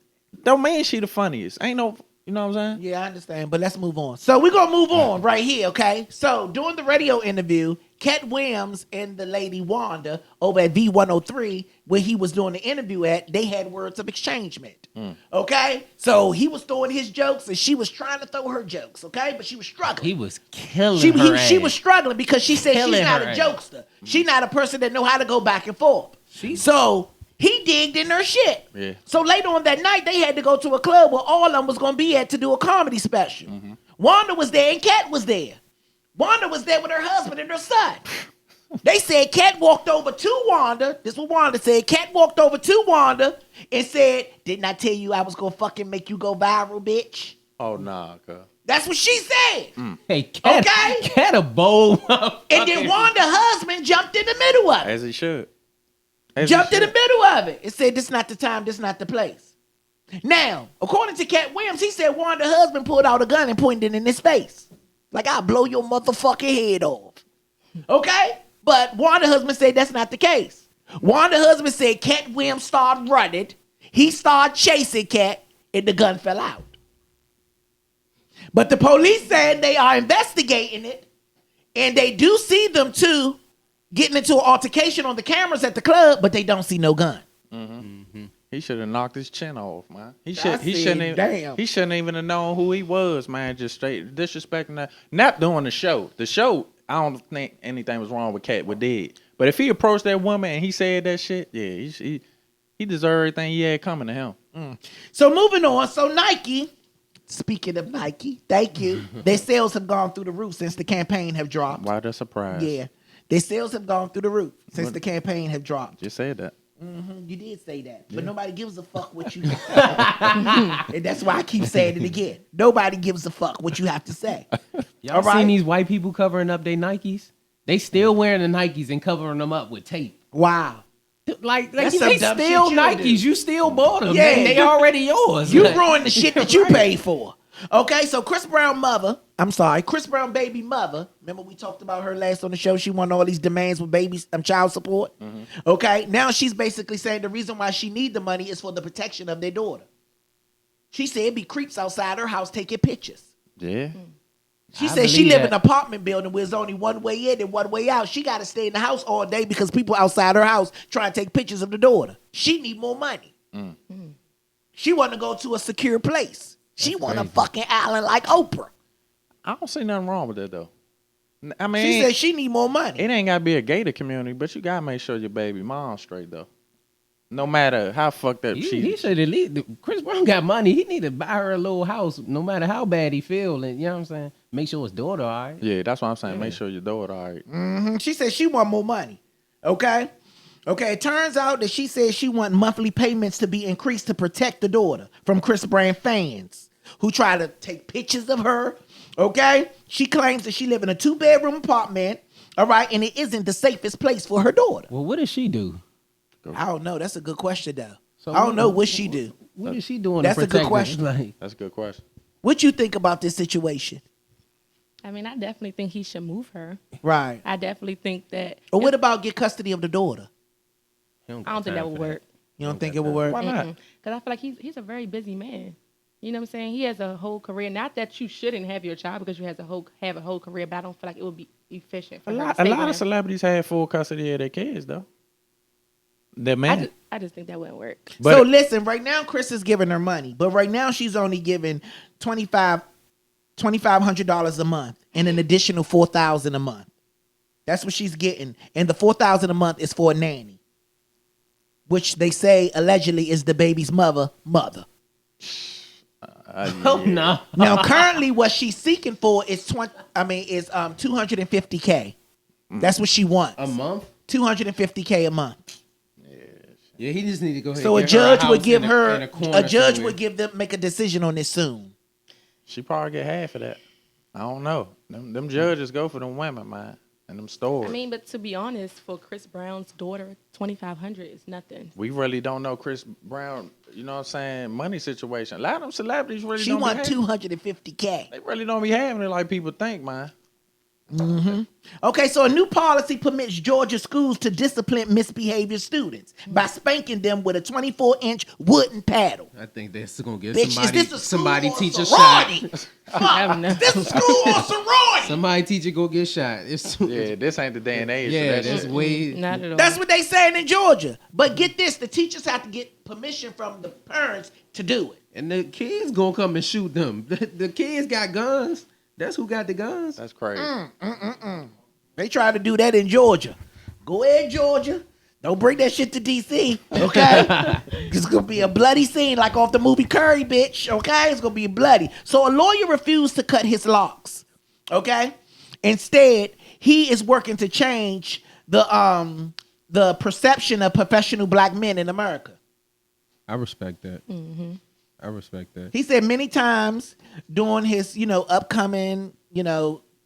don't mean she the funniest. Ain't no, you know what I'm saying? Yeah, I understand, but let's move on. So we're going to move on right here, okay? So during the radio interview, Cat Williams and the lady Wanda over at V103, where he was doing the interview at, they had words of exchangement, okay? So he was throwing his jokes, and she was trying to throw her jokes, okay? But she was struggling. He was killing She her she ass. was struggling because she said she's Killing not her a ass. jokester. She's not a person that know how to go back and forth. So he digged in her shit. Yeah. So later on that night, they had to go to a club where all of them was going to be at to do a comedy special. Wanda was there and Cat was there. Wanda was there with her husband and her son. They said Cat walked over to Wanda. This is what Wanda said. Cat walked over to Wanda and said, "Didn't I tell you I was going to fucking make you go viral, bitch?" Oh, nah, cuz. That's what she said. Hey, Cat, Okay. Cat a bold And then Wanda's husband jumped in the middle of it. As he should. Jumped in the middle of it. It said, "This not the time, this not the place." Now, according to Cat Williams, he said Wanda's husband pulled out a gun and pointed it in his face. Like, I'll blow your motherfucking head off. Okay? But Wanda husband said that's not the case. Wanda husband said Cat Williams started running. He started chasing Cat, and the gun fell out. But the police said they are investigating it, and they do see them two getting into an altercation on the cameras at the club, but they don't see no gun. He should have knocked his chin off, man. He said, damn. He shouldn't even have known who he was, man. Just straight disrespecting that. Not doing the show. The show, I don't think anything was wrong with Cat what did. But if he approached that woman and he said that shit, yeah, he deserved everything he had coming to him. So moving on. So Nike, speaking of Nike, thank you. Their sales have gone through the roof since the campaign have dropped. Why the surprise? Yeah. Their sales have gone through the roof since the campaign have dropped. Just said that. You did say that, but nobody gives a fuck what you and that's why I keep saying it again. Nobody gives a fuck what you have to say. Y'all seen these white people covering up their Nikes? They still wearing the Nikes and covering them up with tape. Wow. Like That's they some dumb still shit Nikes. do. You still bought them. Yeah, They already yours. You Like, ruined the shit that you paid for. Okay, so Chris Brown baby mother. Remember we talked about her last on the show? She won all these demands with babies, child support. Okay, now she's basically saying the reason why she need the money is for the protection of their daughter. She said be creeps outside her house taking pictures. Yeah. She I said she believe live in that. an apartment building where there's only one way in and one way out. She got to stay in the house all day because people outside her house trying to take pictures of the daughter. She need more money. She want to go to a secure place. She want a fucking island like Oprah. I don't see nothing wrong with that, though. I mean, She said she need more money. it ain't got to be a gated community, but you got to make sure your baby mom's straight, though. No matter how fucked up he should at least. Chris Brown got money. He need to buy her a little house, no matter how bad he feel. And you know what I'm saying? Make sure his daughter all right. Yeah, that's what I'm saying. Make sure your daughter all right. She said she want more money. Okay? Okay, it turns out that she said she want monthly payments to be increased to protect the daughter from Chris Brown fans who try to take pictures of her. Okay? She claims that she live in a 2-bedroom apartment, all right, and it isn't the safest place for her daughter. Well, what does she do? I don't know. That's a good question, though. So I don't know what she do. What is she doing? That's to a good protect question. Like, That's a good question. What you think about this situation? I mean, I definitely think he should move her. Right. I definitely think that. Or what about get custody of the daughter? I don't think that would work. You don't think it would work? Why not? Because I feel like he's a very busy man. You know what I'm saying? He has a whole career. Not that you shouldn't have your child because you have a whole career, but I don't feel like it would be efficient for A her lot to stay with of him. celebrities had full custody of their kids, though. Their man. I just think that wouldn't work. But So listen, right now Chris is giving her money, but right now she's only giving $2,500 a month and an additional $4,000 a month. That's what she's getting, and the $4,000 a month is for a nanny, which they say allegedly is the baby's mother. oh no. Now currently, what she's seeking for is $250K. That's what she wants. A month? $250K a month. Yeah, he just need to go ahead. So a and get her judge house would give in her a corner a judge somewhere. would make a decision on this soon. she probably get half of that. I don't know. Them judges go for them women, man, and them stores. I mean, but to be honest, for Chris Brown's daughter, $2,500 is nothing. We really don't know Chris Brown, you know what I'm saying, money situation. A lot of them celebrities really She don't want be having, $250K. they really don't be having it like people think, man. Okay, so a new policy permits Georgia schools to discipline misbehavior students by spanking them with a 24-inch wooden paddle. I think that's gonna get Bitch, somebody. is this a school Somebody or teach a sorority? shot. I don't know. This a school or sorority? Somebody teacher go get shot. It's Yeah, this ain't the day and age. yeah, for that that's shit. way. Not at all. That's what they saying in Georgia. But get this, the teachers have to get permission from the parents to do it. And the kids gonna come and shoot them. The kids got guns. That's who got the guns. That's crazy. They try to do that in Georgia. Go ahead, Georgia. Don't bring that shit to D.C., okay? It's going to be a bloody scene like off the movie Curry, bitch, okay? It's going to be bloody. So a lawyer refused to cut his locks, okay? Instead, he is working to change the perception of professional black men in America. I respect that. I respect that. He said many times during his, upcoming,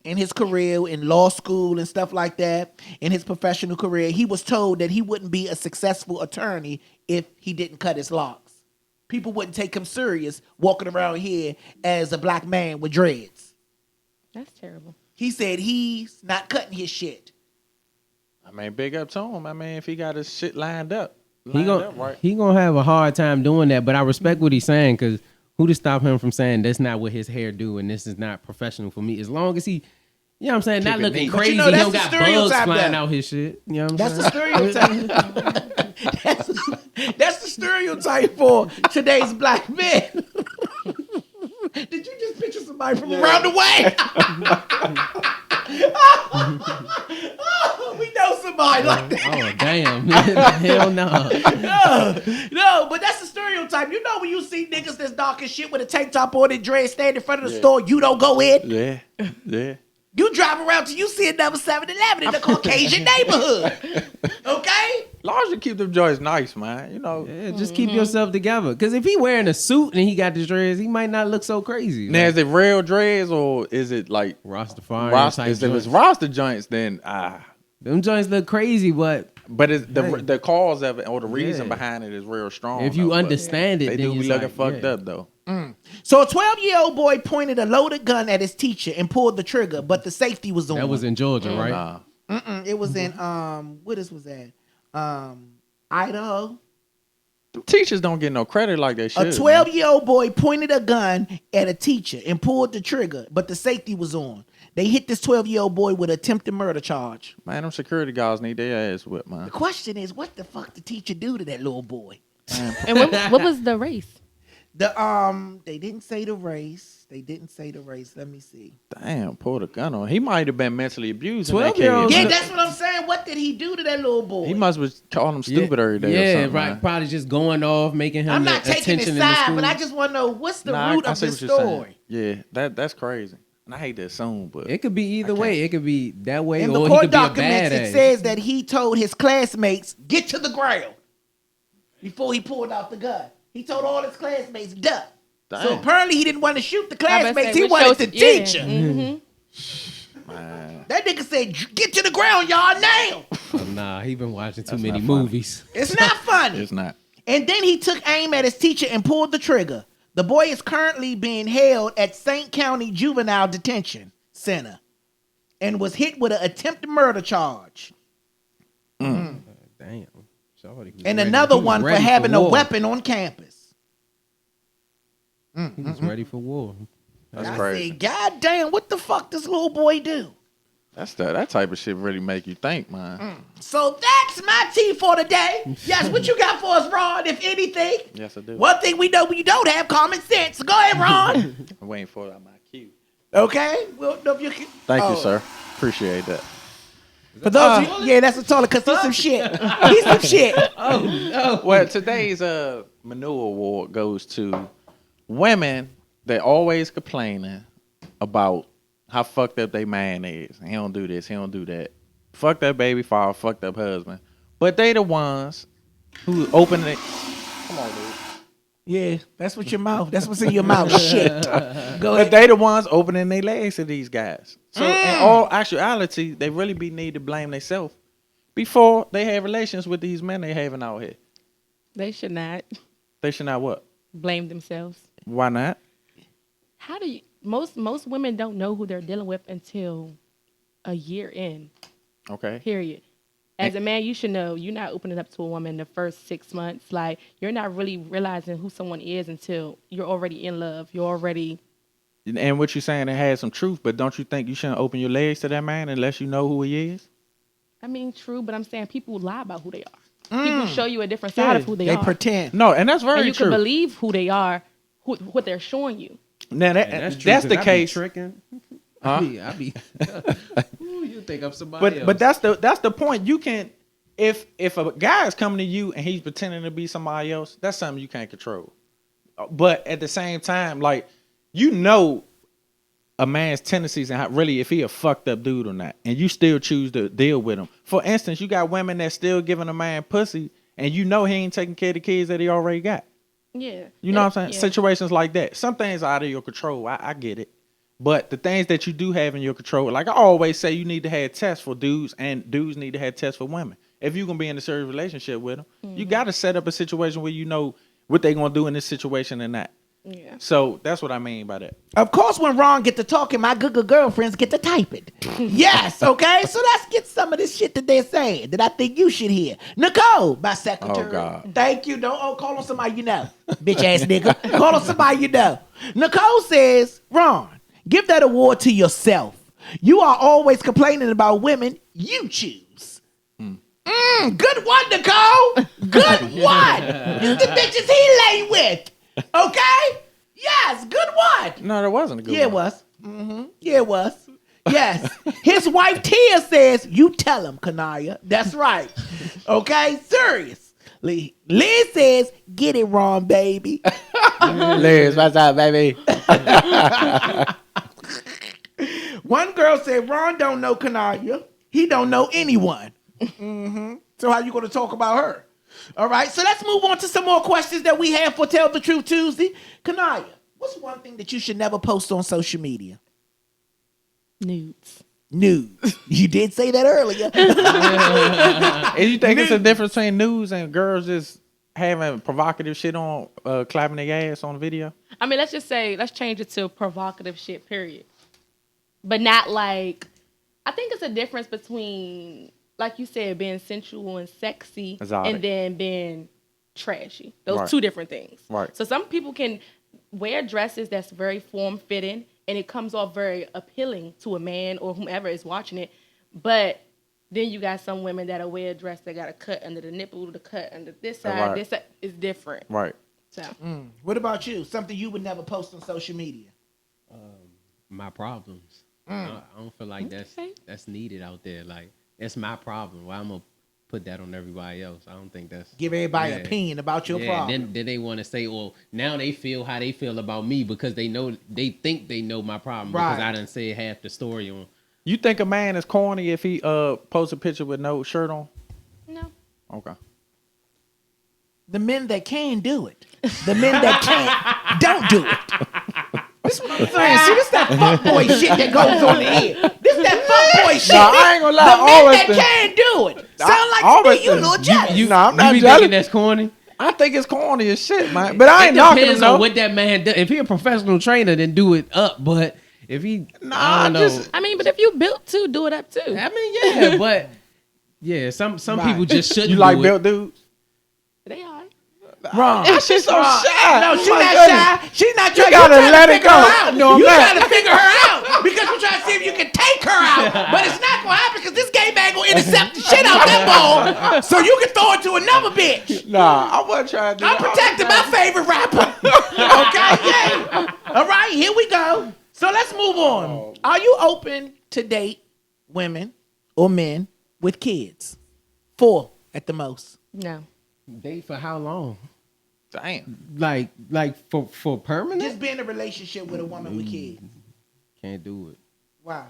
in his career in law school and stuff like that, in his professional career, he was told that he wouldn't be a successful attorney if he didn't cut his locks. People wouldn't take him serious walking around here as a black man with dreads. That's terrible. He said he's not cutting his shit. I mean, big up to him. I mean, if he got his shit lined up He right. gonna have a hard time doing that, but I respect what he's saying because who to stop him from saying that's not what his hair do and this is not professional for me? As long as he, you know what I'm saying, not Keep it looking neat. crazy, But he that's don't the got bugs stereotype flying though. out his shit. You know what I'm That's saying? the stereotype. that's the stereotype for today's black men. Did you just picture somebody from around the way? Oh, we know somebody like that. Oh damn! Hell no. No, but that's the stereotype. You know when you see niggas that's dark as shit with a tank top on and dread stand in front of the store, you don't go in. Yeah. You drive around till you see another 7-Eleven in the Caucasian neighborhood. Okay? Largely keep them joints nice, man. You know. Yeah, just keep yourself together. Because if he wearing a suit and he got the dreads, he might not look so crazy. Now, is it real dreads or is it like Rastafarian type If it's joints. Rasta joints, then Them joints look crazy, but it's the cause of it or the reason Yeah. behind it is real strong. if you though, but understand it, they then do be it's looking like, fucked yeah. up though. So a 12-year-old boy pointed a loaded gun at his teacher and pulled the trigger, but the safety was on. That was in Georgia, right? Nah. It was in what this was at? Idaho. Them teachers don't get no credit like they should. A 12-year-old boy pointed a gun at a teacher and pulled the trigger, but the safety was on. They hit this 12-year-old boy with attempted murder charge. Man, them security guards need their ass whipped, man. The question is, what the fuck the teacher do to that little boy? And what was the race? They didn't say the race. Let me see. Damn, pulled a gun on. He might have been mentally abusing that 12-year-olds kid. Yeah, that's what I'm saying. What did he do to that little boy? He must have called him stupid every day. or Yeah, something, right. man. Probably just going off, making him I'm the not taking his attention in the side, school. but I just want to know what's the Nah, root I of see this what you're saying. story. Yeah, that's crazy. And I hate to assume, but It could be either way. It could be that way, In or the he court could be a documents, it badass. says that he told his classmates, get to the ground, before he pulled out the gun. He told all his classmates, duck. So Damn. apparently he didn't want to shoot the I was about to classmates. say, He which wanted the shows- yeah. teacher. Mhm. That nigga said, get to the ground, y'all, now. Oh, nah, he been watching too That's many not funny. movies. It's not funny. it's not. And then he took aim at his teacher and pulled the trigger. The boy is currently being held at St. County Juvenile Detention Center and was hit with an attempted murder charge. Damn. Shorty was And ready- another he was one for ready having a war. weapon on campus. He was ready for war. That's I crazy. said, God damn, what the fuck does little boy do? That type of shit really make you think, man. So that's my tea for today. Yes, what you got for us, Ron, if anything? Yes, I do. One thing we know you don't have common sense. Go ahead, Ron. I'm waiting for it on my cue. Okay? Well, no, you can. Thank Oh. you, sir. Appreciate that. For those of you, yeah, that's a taller because he's some shit. He's some shit. Well, today's manure award goes to women that always complaining about how fucked up they man is. He don't do this, he don't do that. Fucked up baby father, fucked up husband. But they the ones who open it. Come on, dude. Yeah, that's what your mouth. That's what's in your mouth. Shit. Go But ahead. they the ones opening their legs to these guys. So in all actuality, they really need to blame themselves before they have relations with these men they having out here. They should not They should not what? blame themselves. Why not? How do you? Most women don't know who they're dealing with until a year in. Okay. Period. As a man, you should know you're not opening up to a woman the first 6 months. Like, you're not really realizing who someone is until you're already in love. You're already. And what you're saying, it has some truth, but don't you think you shouldn't open your legs to that man unless you know who he is? I mean, true, but I'm saying people lie about who they are. People show you a different side of who they They are. pretend. No, and that's very And you true. can believe who they are, what they're showing you. Now That's, that's the case. Tricking. Huh? I be. Ooh, you think I'm somebody else? But that's the point. You can if a guy is coming to you and he's pretending to be somebody else, that's something you can't control. But at the same time, like, you know a man's tendencies and how, really if he a fucked up dude or not, and you still choose to deal with him. For instance, you got women that still giving a man pussy, and you know he ain't taking care of the kids that he already got. Yeah. You know what I'm saying? Yeah. Situations like that. Some things are out of your control. I get it. But the things that you do have in your control, like I always say, you need to have tests for dudes, and dudes need to have tests for women. If you're going to be in a serious relationship with them, you got to set up a situation where you know what they're going to do in this situation and not. Yeah. So that's what I mean by that. Of course, when Ron get to talking, my good girlfriends get to typing. Yes, okay? So let's get some of this shit that they're saying that I think you should hear. Nicole, my secretary. Oh, God. Thank you. Don't call on somebody you know. Bitch ass nigga. Call on somebody you know. Nicole says, Ron, give that award to yourself. You are always complaining about women you choose. Good one, Nicole. Good one. It's the bitches he lay with. Okay? Yes, good one. No, that wasn't a good Yeah, one. it was. Mm-hmm. Yeah, it was. Yes. His wife Tia says, you tell him, Kanaya. That's right. Okay? Seriously. Liz says, get it wrong, baby. Liz, what's up, baby? One girl said, Ron don't know Kanaya. He don't know anyone. So how you going to talk about her? All right, so let's move on to some more questions that we have for Tell the Truth Tuesday. Kanaya, what's one thing that you should never post on social media? Nudes. Nudes. You did say that earlier. And you think it's a difference between news and girls just having provocative shit on, clapping their ass on video? I mean, let's change it to provocative shit, period. But not like, I think it's a difference between, like you said, being sensual and sexy Exotic. and then being trashy. Those Right. two different things. Right. So some people can wear dresses that's very form-fitting and it comes off very appealing to a man or whomever is watching it. But then you got some women that'll wear a dress that got a cut under the nipple, the cut under this side. Right. This side is different. Right. So What about you? Something you would never post on social media? My problems. I don't feel like Okay. that's needed out there. Like, it's my problem. Why I'm gonna put that on everybody else? I don't think that's Give everybody Yeah. an opinion about your problem. Then they want to say, well, now they feel how they feel about me because they think they know my problem because Right. I done said half the story on. You think a man is corny if he posts a picture with no shirt on? no. Okay. The men that can do it. The men that can't don't do it. This is what I'm saying. See, this that fuckboy shit that goes on in here. This that fuckboy shit. Nah, I ain't gonna lie, The men always that been- can do it. Sound like always to me, you a been- little jealous. Nah, I'm You not be jealous. thinking that's corny? I think it's corny as shit, man. But I ain't It knocking him depends though. on what that man does. If he a professional trainer, then do it up. But if he, I don't know. I mean, but if you built to, do it up too. I mean, yeah, but yeah, some Right. people just shouldn't. You like do it. built dudes? They are. Wrong. She's so shy. No, Oh she's my not goodness. shy. She's not You trying. gotta You're trying let to it figure go. her out. No, I'm You're not. trying to figure her out because you're trying to see if you can take her out. But it's not gonna happen because this gay man gonna intercept the shit out that ball, so you can throw it to another bitch. Nah, I wasn't trying to do I'm that. protecting my favorite rapper. Okay, yeah. All right, here we go. So let's move on. Are you open to date women or men with kids? 4 at the most. No. Date for how long? Damn. Like for permanent? Just be in a relationship with a woman with kids. Can't do it. Wow.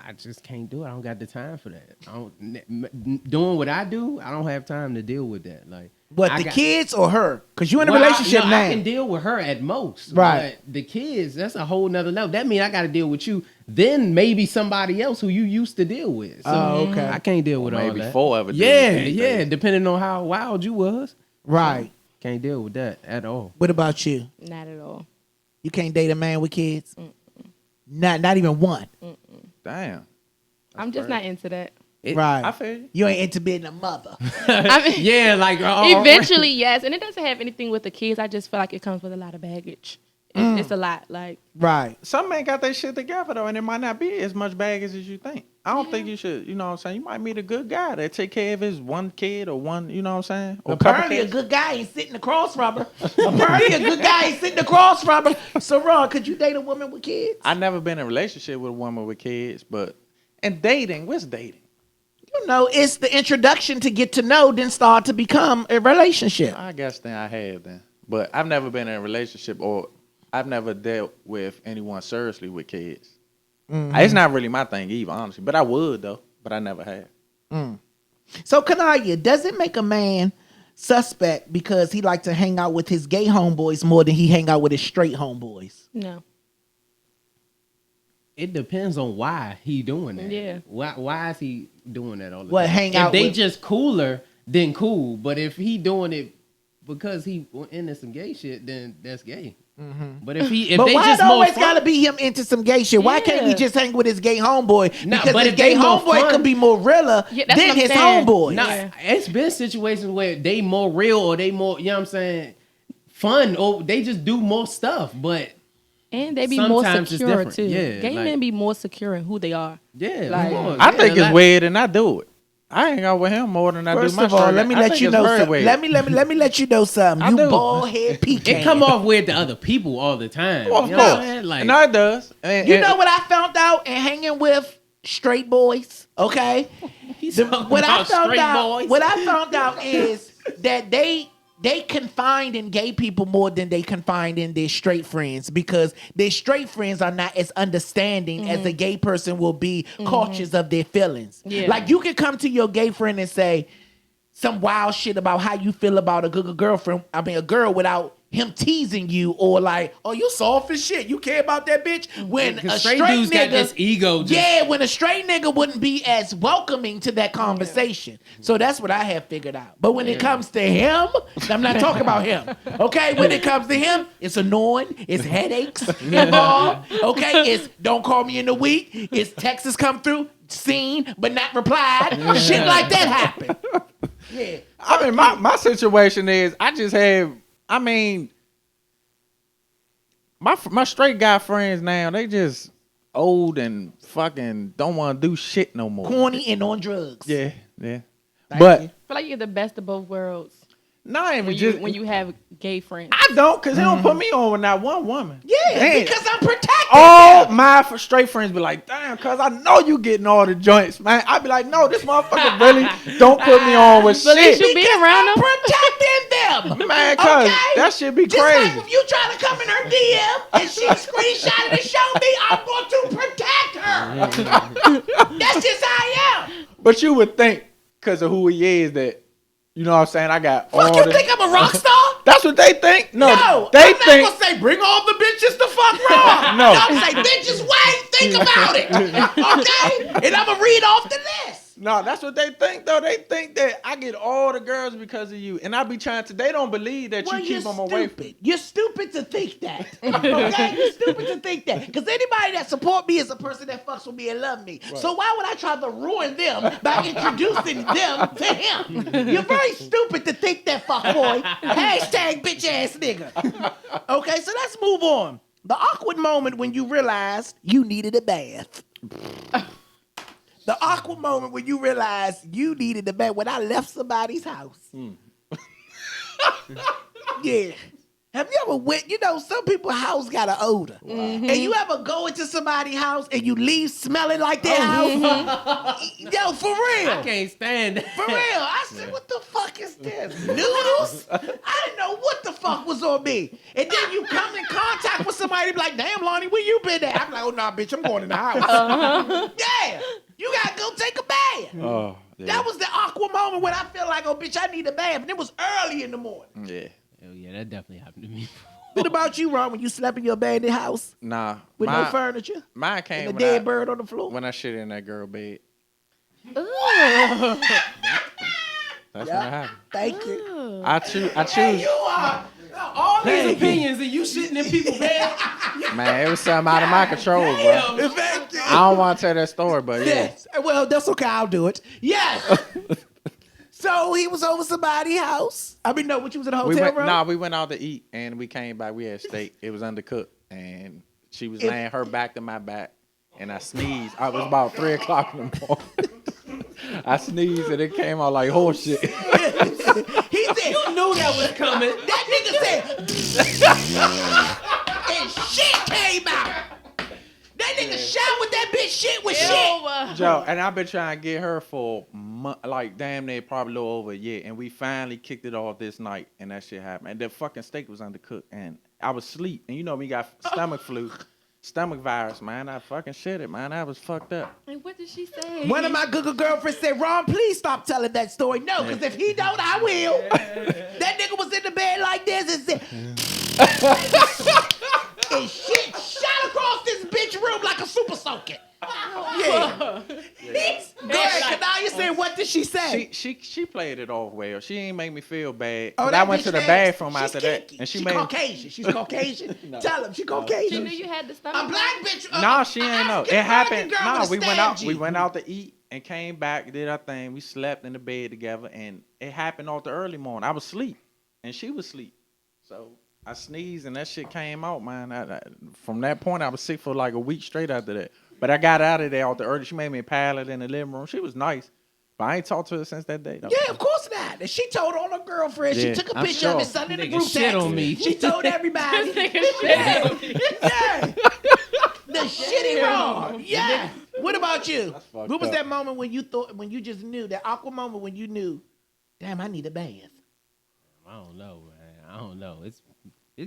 I just can't do it. I don't got the time for that. I don't doing what I do. I don't have time to deal with that. Like What, I the got- kids or her? Because you're in a Well, relationship now. I can deal with her at most. Right. But the kids, that's a whole nother level. That means I got to deal with you. Then maybe somebody else who you used to deal with. So Oh, okay. I can't deal with all Maybe that. 4 of it. Yeah. Depending on how wild you was. Right. Can't deal with that at all. What about you? Not at all. You can't date a man with kids? Not even one. Damn. I'm just not into that. Right. I feel you. You ain't into being a mother. I mean, Yeah, like eventually, yes. And it doesn't have anything with the kids. I just feel like it comes with a lot of baggage. It's a lot. Like, Right. Some men got their shit together though, and it might not be as much baggage as you think. I don't think you should, you know what I'm saying? You might meet a good guy that take care of his one kid or one, you know what I'm saying? Or Apparently a good guy ain't sitting across from her. Apparently a good guy ain't sitting across from her. So, Ron, could you date a woman with kids? I never been in a relationship with a woman with kids, but and dating, what's dating? You know, it's the introduction to get to know, then start to become a relationship. I guess then I have then. But I've never been in a relationship or I've never dealt with anyone seriously with kids. It's not really my thing either, honestly. But I would though. But I never have. So, Kanaya, does it make a man suspect because he like to hang out with his gay homeboys more than he hang out with his straight homeboys? no. It depends on why he doing that. Yeah. Why is he doing that all the What, time? hang if out they with- just cooler, then cool. But if he doing it because he into some gay shit, then that's gay. But if they why just it more always fun, gotta be him into some gay shit? Why can't he Yeah. just hang with his gay homeboy? No, Because but his if gay they more homeboy fun- could be more realer Yeah, that's than what I'm his saying. homeboy. no, Yeah. it's been situations where they more real or they more, you know what I'm saying, fun, or they just do more stuff. But And they be more Sometimes it's secure different. too. Yeah, Gay like- men be more secure in who they are. yeah, Like- of course. I Yeah, think it's like- weird and I do it. I hang out with him more than I First do my of all, straight let me guy. I let think you it's know very something. weird. Let me let you know something. I You do. bald head pecan. It come off weird to other people all the time. Well, of you know what I'm course. saying? Like, No, it does. And, You know what I found out in hanging with straight boys? Okay, he's The- talking what I about found straight out, boys. what I found out is that they confide in gay people more than they confide in their straight friends, because their straight friends are not as understanding as a gay person will be cautious of their feelings. Yeah. Like you can come to your gay friend and say some wild shit about how you feel about a girl without him teasing you, or like, oh, you soft as shit. You care about that bitch? When a 'Cause straight dudes nigga got this ego. Just, yeah, when a straight nigga wouldn't be as welcoming to that conversation. So that's what I have figured out. But when it comes to him, I'm not talking about him. Okay, when it comes to him, it's annoying. It's headaches involved. Okay, it's don't call me in the week. It's texts come through, seen but not replied. Shit like that happen. Yeah. I mean, my situation is my straight guy friends now, they just old and fucking don't want to do shit no more. Corny and on drugs. Yeah, yeah. Thank But you. I feel like you're the best of both worlds no, I ain't when just you have gay friends. I don't, cause he don't put me on with not one woman. Yeah, Damn. because I'm protected. All my straight friends be like, damn, cuz I know you getting all the joints, man. I be like, no, this motherfucker really don't put me on with But at least shit. you be around them. Protecting them. Man, cuz Okay? that shit be Just crazy. like if you try to come in her DM and she screenshot it and show me, I'm going to protect her. That's just how I am. But you would think, cause of who he is, that, you know what I'm saying, I got all Fuck, you the... think I'm a rock star? That's what they think? No, No, they I'm not think... gonna say bring all the bitches the fuck wrong. No. I'm gonna say bitches wait, think about it. Okay? And I'm gonna read off the list. No, that's what they think, though. They think that I get all the girls because of you. And I be trying to... They don't believe that Well, you keep you're them away from... stupid. You're stupid to think that. Okay? You're stupid to think that. Because anybody that support me is a person that fucks with me and love me. Right. So why would I try to ruin them by introducing them to him? You're very stupid to think that, fuckboy. Hashtag bitch ass nigga. Okay, so let's move on. The awkward moment when you realized you needed a bath. The awkward moment when you realized you needed a bath when I left somebody's house. Yeah. Have you ever went, you know, some people's house got an odor. Wow. And you ever go into somebody's house and you leave smelling like their house? Yo, for real. I can't stand that. For real. I said, what the fuck is this? Noodles? I didn't know what the fuck was on me. And then you come in contact with somebody like, damn, Lonnie, where you been at? I'm like, oh, nah, bitch, I'm going in the house. Yeah. You got to go take a bath. Oh, yeah. That was the awkward moment when I feel like, oh, bitch, I need a bath. And it was early in the morning. Yeah. Oh yeah, that definitely happened to me. What about you, Ron, when you slept in your abandoned house Nah. with no furniture Mine came and a when dead bird on the floor? when I shit in that girl bed. Ooh. That's when it happened. Thank you. I choose. Hey, you are All these opinions and you sitting in people's bed. Man, it was something out of my control, bro. Thank you. I don't want to tell that story, but yeah. Yes. Well, that's okay. I'll do it. Yes. So he was over somebody's house. I mean, no, what you was in a hotel room? We went out to eat and we came back. We had steak. It was undercooked, and she was laying her back to my back, and I sneezed. I was about 3 o'clock in the morning. I sneezed and it came out like horse shit. He said, You knew that was coming. that nigga said, and shit came out. That nigga shot with that bitch shit with shit. Joe, and I've been trying to get her for like damn near probably a little over a year, and we finally kicked it off this night, and that shit happened. And the fucking steak was undercooked, and I was asleep, and you know me got stomach flu, stomach virus, man. I fucking shit it, man. I was fucked up. And what did she say? One of my good girlfriends said, Ron, please stop telling that story. No, because if he don't, I will. That nigga was in the bed like this and said, and shit shot across this bitch room. room like a super soaker. Yeah. Go ahead, Kanaya said, what did she say? She played it off well. She ain't make me feel bad. Oh, 'Cause that I went bitch to the nasty. bathroom She's after that, kinky. and she She made. Caucasian. She's Caucasian. Tell him she Caucasian. She knew you had the stomach. A black bitch. No, she ain't know. It happened. No, We went out. We went out to eat and came back, did our thing. We slept in the bed together, and it happened off the early morning. I was asleep, and she was asleep. So I sneezed, and that shit came out, man. From that point, I was sick for like a week straight after that. But I got out of there off the early. She made me a pallet in the living room. She was nice, but I ain't talked to her since that day, though. Yeah, of course not. And she told all her girlfriends. Yeah, She took a I'm picture of sure. it, sent it in the Nigga group shit text. on me. She told everybody. This Yeah. The shitty wrong. Yeah. What about you? fucked What was up. that moment when you thought, when you just knew, that awkward moment when you knew, damn, I need a bath? I don't know, man. I don't know. It's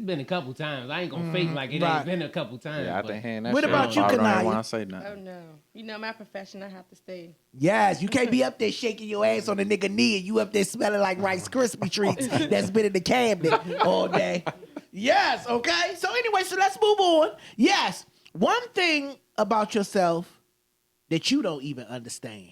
been a couple times. I ain't gonna fake like it right. ain't been a couple times. Yeah, I but think hearing that What shit, about you, I don't even Kanaya? want to say Oh nothing. no. You know my profession, I have to stay. Yes, you can't be up there shaking your ass on a nigga knee and you up there smelling like Rice Krispie treats that's been in the cabinet all day. Yes, okay. So anyway, so let's move on. Yes, one thing about yourself that you don't even understand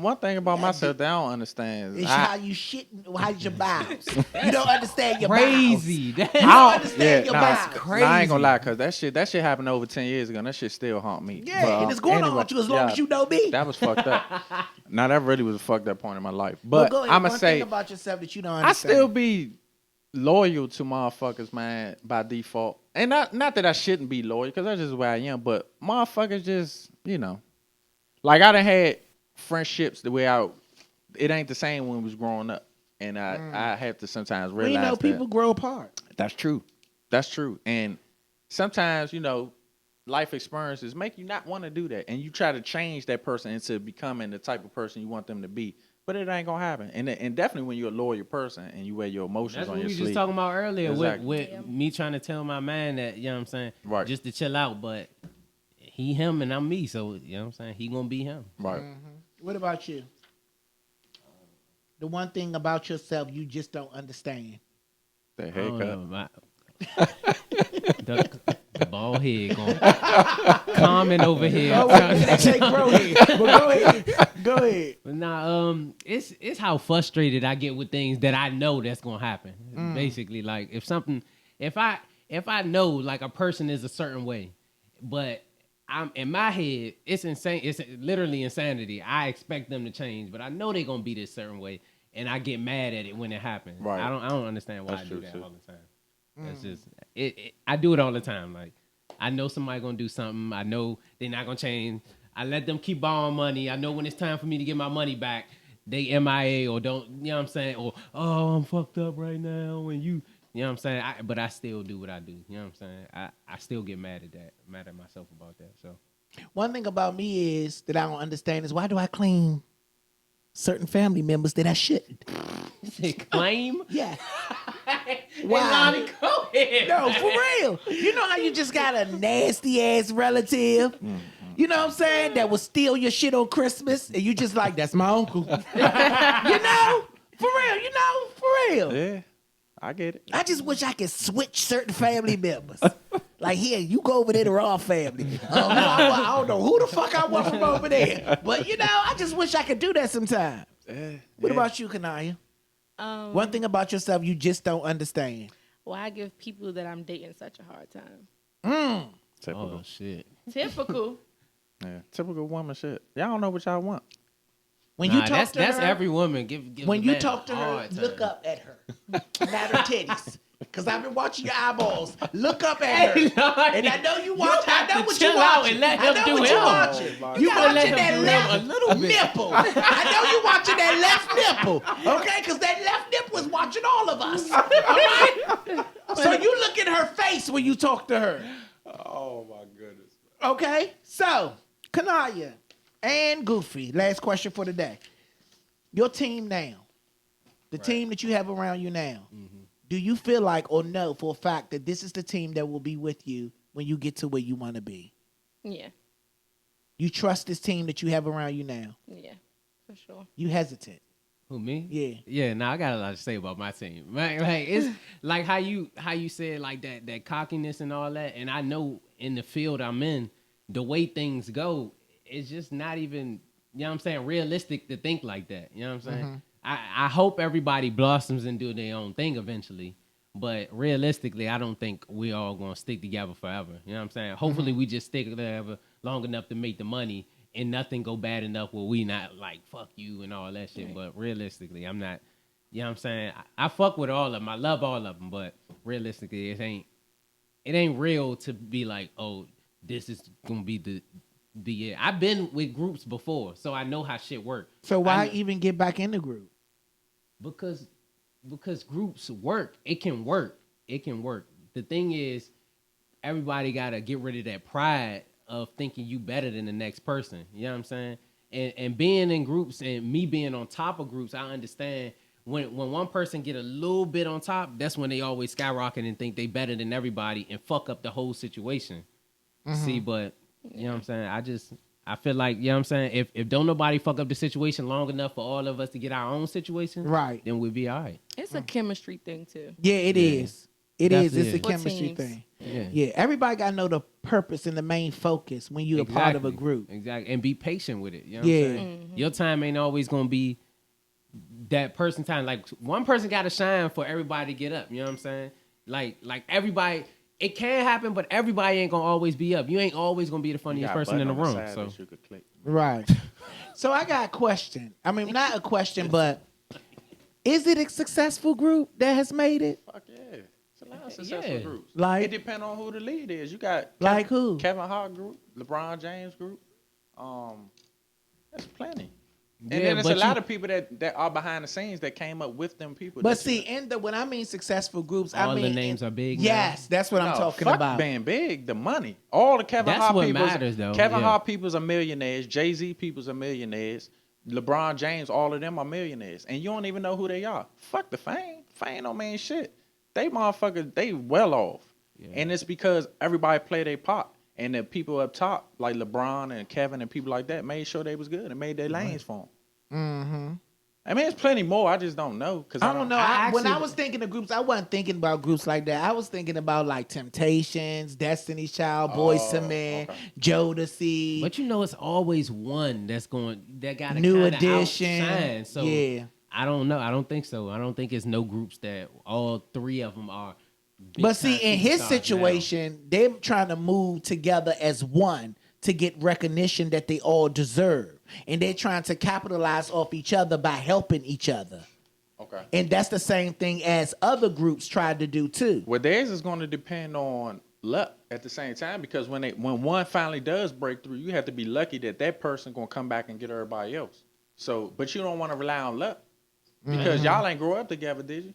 One thing about myself that I don't understand is is how you shit, how's your bowels. You don't understand your crazy. bowels. That- You don't understand your nah, bowels. crazy. Nah, I ain't gonna lie, cause that shit happened over 10 years ago. And that shit still haunt me. Yeah, But, and it's going to anyway, haunt you as long as you know me. That was fucked up. Now that really was a fucked up point in my life. But But go ahead, I'ma one say thing about yourself that you don't I understand. still be loyal to motherfuckers, man, by default. And not that I shouldn't be loyal, because that's just where I am. But motherfuckers just, like I done had friendships the way it ain't the same when we was growing up. And I have to sometimes realize We know that. people grow apart. That's true. That's true. And sometimes, life experiences make you not want to do that. And you try to change that person into becoming the type of person you want them to be. But it ain't going to happen. And definitely when you're a loyal person and you wear your emotions That's on what your we sleeve. just talking about earlier Exactly. with me trying to tell my man that, you know what I'm saying? Right. Just to chill out, but he him and I'm me, so you know what I'm saying? He gonna be him. Right. What about you? The one thing about yourself you just don't understand. The I don't haircut. know, the bald head going comment over here. That ain't grow head. But go ahead. Go ahead. But nah, it's how frustrated I get with things that I know that's gonna happen. Basically, like if I know like a person is a certain way, but I'm in my head, it's insane. It's literally insanity. I expect them to change, but I know they're gonna be this certain way, and I get mad at it when it happens. Right. I don't understand why That's I do true, that too. all the time. That's just it. I do it all the time. Like I know somebody gonna do something. I know they're not gonna change. I let them keep borrowing money. I know when it's time for me to get my money back, they MIA or don't. You know what I'm saying? Or oh, I'm fucked up right now, and you know what I'm saying? But I still do what I do. You know what I'm saying? I still get mad at that. Mad at myself about that. So One thing about me is that I don't understand is why do I claim certain family members that I shouldn't? say claim. Yeah. Wow. Why? Go ahead. No, for real. You know how you just got a nasty ass relative? You know what I'm saying? That will steal your shit on Christmas and you just like, that's my uncle. For real. Yeah. I get it. I just wish I could switch certain family members. Like, here, you go over there to our family. I don't know who the fuck I want from over there. But, I just wish I could do that sometime. What about you, Kanaya? One thing about yourself you just don't understand. Well, I give people that I'm dating such a hard time. Typical. Oh shit. Typical. Yeah. Typical woman shit. Y'all don't know what y'all want. When you Nah, talk to that's her, every woman. Give when the you man talk to a her, hard time. look up at her, not her titties. Because I've been watching your eyeballs. Look up at her. Lonnie, And I know you watch. I have know to what chill you out watching. and let I him know do what him. you watching. You gotta let watching him that do him left a little bit. nipple. I know you watching that left nipple. Okay, because that left nipple is watching all of us. All right. So you look at her face when you talk to her. Oh my goodness. Okay. So Kanaya and Goofy. Last question for the day. Your team now, the team that you have around you now, do you feel like or know for a fact that this is the team that will be with you when you get to where you want to be? Yeah. You trust this team that you have around you now? Yeah. For sure. You hesitant? Who, me? Yeah. Yeah, I got a lot to say about my team. Like it's like how you said like that cockiness and all that. And I know in the field I'm in, the way things go, it's just not even, you know what I'm saying, realistic to think like that. You know what I'm saying? I hope everybody blossoms and do their own thing eventually. But realistically, I don't think we all gonna stick together forever. You know what I'm saying? Hopefully we just stick together long enough to make the money and nothing go bad enough where we not like fuck you and all that shit. But realistically, I'm not. You know what I'm saying? I fuck with all of them. I love all of them. But realistically, it ain't real to be like, oh, this is gonna be the year. I've been with groups before, so I know how shit work. So why even get back in the group? Because groups work. It can work. The thing is, everybody gotta get rid of that pride of thinking you better than the next person. You know what I'm saying? And being in groups and me being on top of groups, I understand when one person get a little bit on top, that's when they always skyrocket and think they better than everybody and fuck up the whole situation. See, but you know what I'm saying? I feel like, you know what I'm saying, if don't nobody fuck up the situation long enough for all of us to get our own situation, right, then we'll be all right. It's a chemistry thing too. Yeah, it is. It is. It's a For chemistry teams. thing. Yeah. Yeah. Everybody got to know the purpose and the main focus when you're a part of a group. Exactly. And be patient with it. You know what I'm saying? Your time ain't always going to be that person time. Like, one person got to shine for everybody to get up. You know what I'm saying? Like everybody, it can happen, but everybody ain't going to always be up. You ain't always going to be the funniest person in the room. So. Right. So I got a question. I mean, not a question, but is it a successful group that has made it? Fuck yeah. It's a lot of successful groups. Like, it depends on who the lead is. You got like who? Kevin Hart group, LeBron James group. There's plenty. And Yeah, then there's a but lot of people that are behind the scenes that came up with them people. But see, when I mean successful groups, I all mean the names are big. Yes, that's what I'm talking fuck about. being big, the money. All the Kevin That's Hart what peoples, matters, though. Kevin Yeah. Hart peoples are millionaires. Jay-Z peoples are millionaires. LeBron James, all of them are millionaires. And you don't even know who they are. Fuck the fame. Fame don't mean shit. They motherfuckers, they well off. Yeah. And it's because everybody play their part. And the people up top, like LeBron and Kevin and people like that, made sure they was good and made their lanes for them. Mm-hmm. I mean, it's plenty more. I just don't know. Cause I don't know. When I was thinking of groups, I wasn't thinking about groups like that. I was thinking about like Temptations, Destiny's Child, Boyz II Men, Jodeci. But you know, it's always one that got to New kinda Edition. outshine. So yeah. I don't know. I don't think so. I don't think it's no groups that all three of them are. But see, in his superstars situation, they're trying to move together as one to get recognition that they all deserve. And they're trying to capitalize off each other by helping each other. Okay. And that's the same thing as other groups tried to do too. Well, theirs is going to depend on luck at the same time, because when one finally does break through, you have to be lucky that person going to come back and get everybody else. So, but you don't want to rely on luck because y'all ain't grow up together, did you?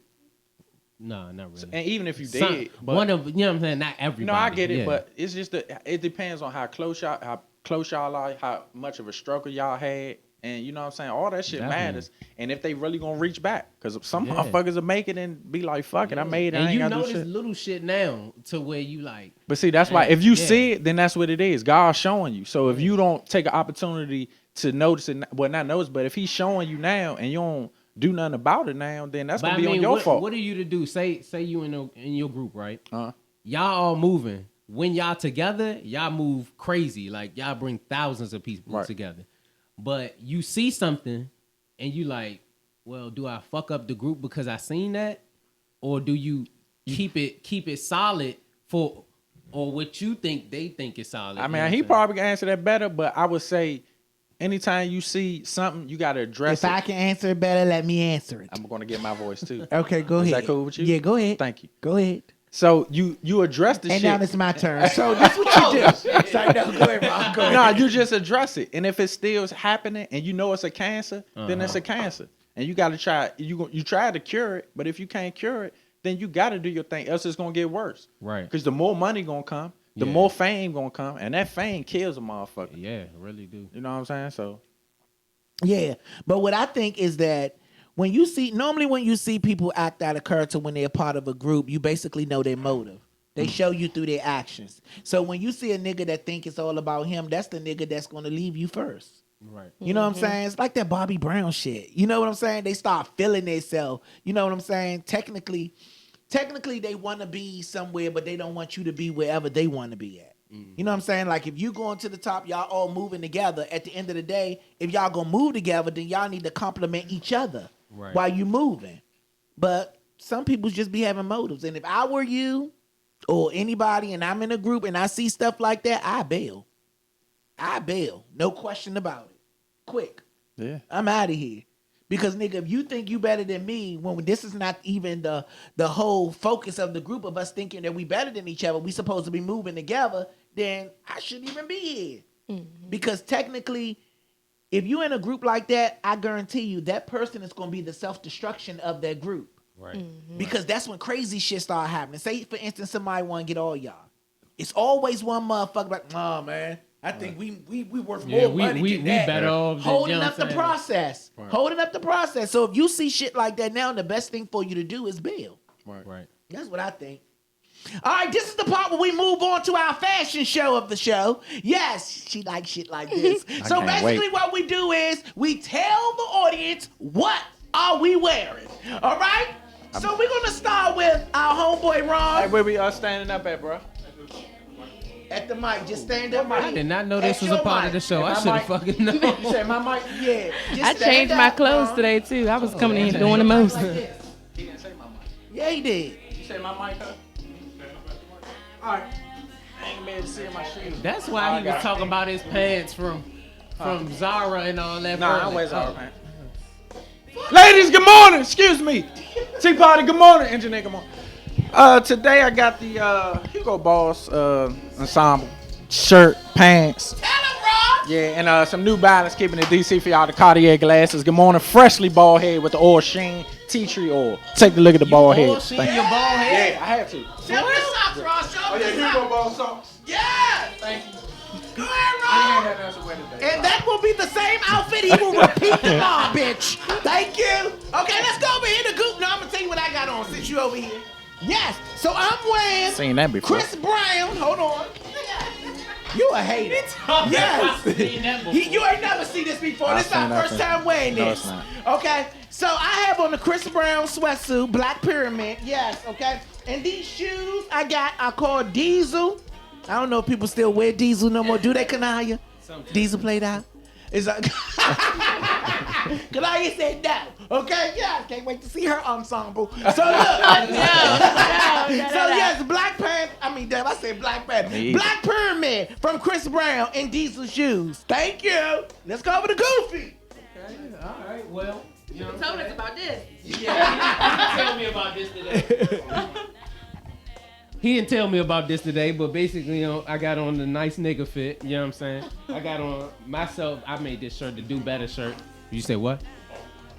No, not really. And even if you did, but, one of, you know what I'm saying, not everybody. No, I get it, yeah. but it's just it depends on how close y'all are, how much of a struggle y'all had, and you know what I'm saying. All that shit matters, and if they really gonna reach back, because some motherfuckers will make it and be like, "Fuck it, I made it." And I ain't you gotta know do this shit. little shit now to where you like. But see, that's why if you see it, then that's what it is. God's showing you. So if you don't take an opportunity to notice it, well, not notice, but if He's showing you now and you don't do nothing about it now, then that's gonna be on your fault. What are you to do? Say you in your group, right? Y'all all moving. When y'all together, y'all move crazy. Like y'all bring thousands of people together. But you see something and you like, well, do I fuck up the group because I seen that? Or do you keep it solid for or what you think they think is solid? I mean, he probably can answer that better, but I would say anytime you see something, you gotta address it. If I can answer it better, let me answer it. I'm gonna get my voice too. Okay, go ahead. Is that cool with you? Yeah, go ahead. Thank you. Go ahead. So you address the shit. And now it's my turn. So that's what you do. Sorry, no, go ahead, Ron. Go ahead. No, you just address it. And if it still is happening and you know it's a cancer, then it's a cancer. And you gotta try, you try to cure it, but if you can't cure it, then you gotta do your thing, else it's gonna get worse. Right. Because the more money gonna come, the more fame gonna come, and that fame kills a motherfucker. Yeah, really do. You know what I'm saying? So yeah. But what I think is that when you see people act out of character when they're part of a group, you basically know their motive. They show you through their actions. So when you see a nigga that think it's all about him, that's the nigga that's going to leave you first. Right. You know what I'm saying? It's like that Bobby Brown shit. You know what I'm saying? They start feeling themselves. You know what I'm saying? Technically they want to be somewhere, but they don't want you to be wherever they want to be at. You know what I'm saying? Like if you going to the top, y'all all moving together. At the end of the day, if y'all gonna move together, then y'all need to compliment each other while you moving. But some people just be having motives. And if I were you or anybody and I'm in a group and I see stuff like that, I bail. No question about it. Quick. Yeah. I'm out of here. Because, nigga, if you think you better than me, when this is not even the whole focus of the group of us thinking that we better than each other, we supposed to be moving together, then I shouldn't even be here. Mm-hmm. Because technically, if you're in a group like that, I guarantee you that person is going to be the self-destruction of that group. Right. Mm-hmm. Because that's when crazy shit start happening. Say, for instance, somebody want to get all y'all. It's always one motherfucker like, oh, man. I think we worth more money we better off than, holding you know up the what I'm process. Right. Holding up the process. So if you see shit like that now, the best thing for you to do is bail. Right. That's what I think. All right, this is the part where we move on to our fashion show of the show. Yes, she likes shit like this. So can't basically wait. what we do is we tell the audience what are we wearing. All right? So we're going to start with our homeboy Ron. Hey, where we are standing up at, bro? At the mic, just stand up. I did not know this At was a your part mic. of the show. I At should my have fucking known. You said my mic? Yeah. Just I stand changed my up, clothes Ron. today too. I was coming in here doing the most. Like this. He didn't say my mic. Yeah, he did. You said my mic, huh? All right. I ain't been able to see my shoes. That's why he was talking about his pants from Zara and all that. Nah, I earlier. wear Zara pants. Ladies, good morning. Excuse me. Tea party, good morning. Engineer, good morning. Today I got the Hugo Boss ensemble shirt, pants. Tell him, Ron. Yeah, and some New Balance, keeping it DC for y'all, the Cartier glasses. Good morning. Freshly bald head with the oil sheen, tea tree oil. Take a look at the bald head. See your bald head? Yeah, I had to. Show me the socks, Ron. Show me the socks. Boss socks. Yeah. Thank you. Go ahead, I Ron. ain't had nothing else to wear today. And that will be the same outfit he will repeat tomorrow, bitch. Thank you. Okay, let's go over here to Goop. Now I'm gonna tell you what I got on since you over here. Yes. So I'm wearing Seen that before. Chris Brown. Hold on. You a hater. Yes. You ain't never seen this before. I've This is our seen that first before. time wearing No, this. it's not. Okay. So I have on the Chris Brown sweatsuit, Black Pyramid. Yes. Okay. And these shoes I call Diesel. I don't know if people still wear Diesel no more. Do they, Kanaya? Diesel played out. It's like Kanaya said no. Okay, yeah, I can't wait to see her ensemble. So look, so yes, Black Panther. I mean, damn, I said Black Panther. Black Pyramid from Chris Brown in Diesel shoes. Thank you. Let's go over to Goofy. Okay, all right, well. You know Told us about this. tell me about this today. He didn't tell me about this today, but basically, you know, I got on the nice nigga fit. You know what I'm saying? I got on myself. I made this shirt, the Do Better shirt. You say what?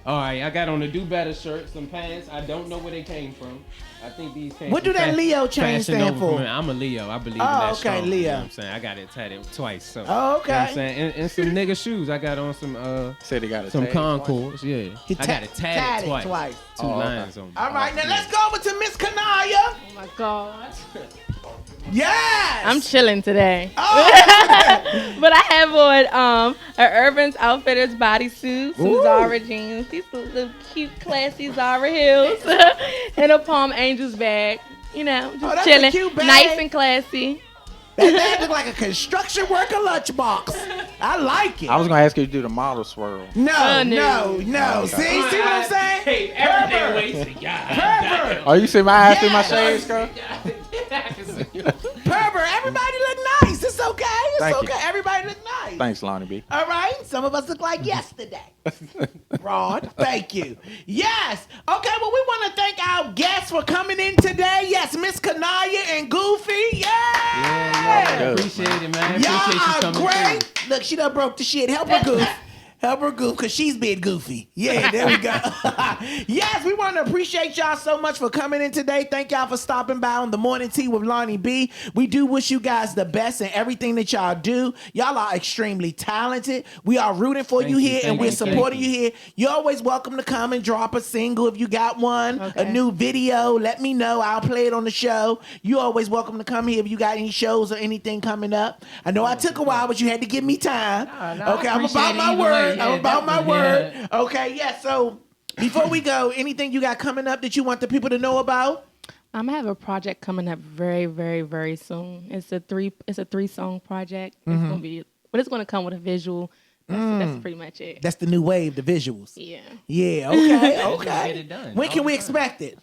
All right, I got on the Do Better shirt, some pants. I don't know where they came from. I think these came What from do that Leo chain Fashion stand Nova for? from- I'm a Leo. I believe in Oh, that okay, strong. Leo. You know what I'm saying? I got it tatted twice. So. Oh, okay. You know what I'm saying? And some nigga shoes. I got on some Said he got a some tag. Concords. Yeah. He I got it tatted twice. Two Oh, okay. lines on me. All right, now Yeah. let's go over to Miss Kanaya. Oh my God. Yes. I'm chilling today. Oh, But I have on an Urban's Outfitters bodysuit, some Ooh. Zara jeans, these little cute, classy Zara heels, and a Palm Angels bag. You know, just that's a chilling, cute bag. nice and classy. that bag look like a construction worker lunchbox. I like it. I was gonna ask you to do the model swirl. No. No. Okay. See what I'm saying? Hey, everyday wasted. Pervert. Oh, you see my eyes through my Yes. shades, girl? Pervert. Everybody look nice. It's okay. It's Thank okay. you. Everybody look nice. Thanks, Lonnie B. All right. Some of us look like yesterday. Rod, thank you. Yes. Okay, well, we want to thank our guests for coming in today. Yes, Miss Kanaya and Goofy. Yeah. Appreciate it, man. Y'all Appreciate you are coming great. through. Look, she done broke the shit. Help her, Goof. Help her goof, because she's being goofy. Yeah, there we go. Yes, we want to appreciate y'all so much for coming in today. Thank y'all for stopping by on the Morning Tea with Lonnie B. We do wish you guys the best in everything that y'all do. Y'all are extremely talented. We are rooting for you here, and we're supporting you here. You're always welcome to come and drop a single if you got one, a new video. Let me know. I'll play it on the show. You're always welcome to come here if you got any shows or anything coming up. I know I took a while, but you had to give me time. Okay, I'm about my word. I'm about my word. Okay, yeah. So before we go, anything you got coming up that you want the people to know about? I'm gonna have a project coming up very, very, very soon. It's a 3-song project. It's gonna come with a visual. That's pretty much it. That's the new wave, the visuals. Yeah. Yeah. Okay. Okay. Get it done. When can we expect it?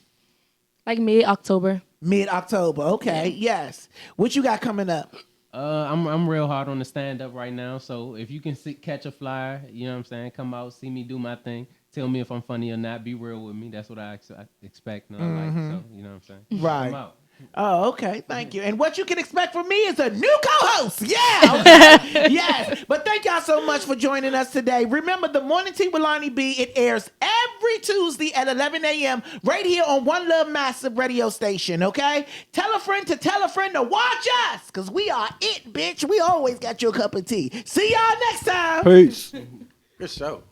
Like mid-October. Mid-October. Okay. Yes. What you got coming up? I'm real hard on the stand up right now. So if you can catch a flyer, you know what I'm saying, come out, see me do my thing. Tell me if I'm funny or not. Be real with me. That's what I expect. And I like. So you know what I'm saying. Right. Come out. Oh, okay. Thank you. And what you can expect from me is a new co-host. Yeah. Okay. Yes. But thank y'all so much for joining us today. Remember, the Morning Tea with Lonnie B, it airs every Tuesday at 11 a.m. right here on One Love Massive radio station, okay? Tell a friend to watch us, because we are it, bitch. We always got your cup of tea. See y'all next time. Peace. Good show.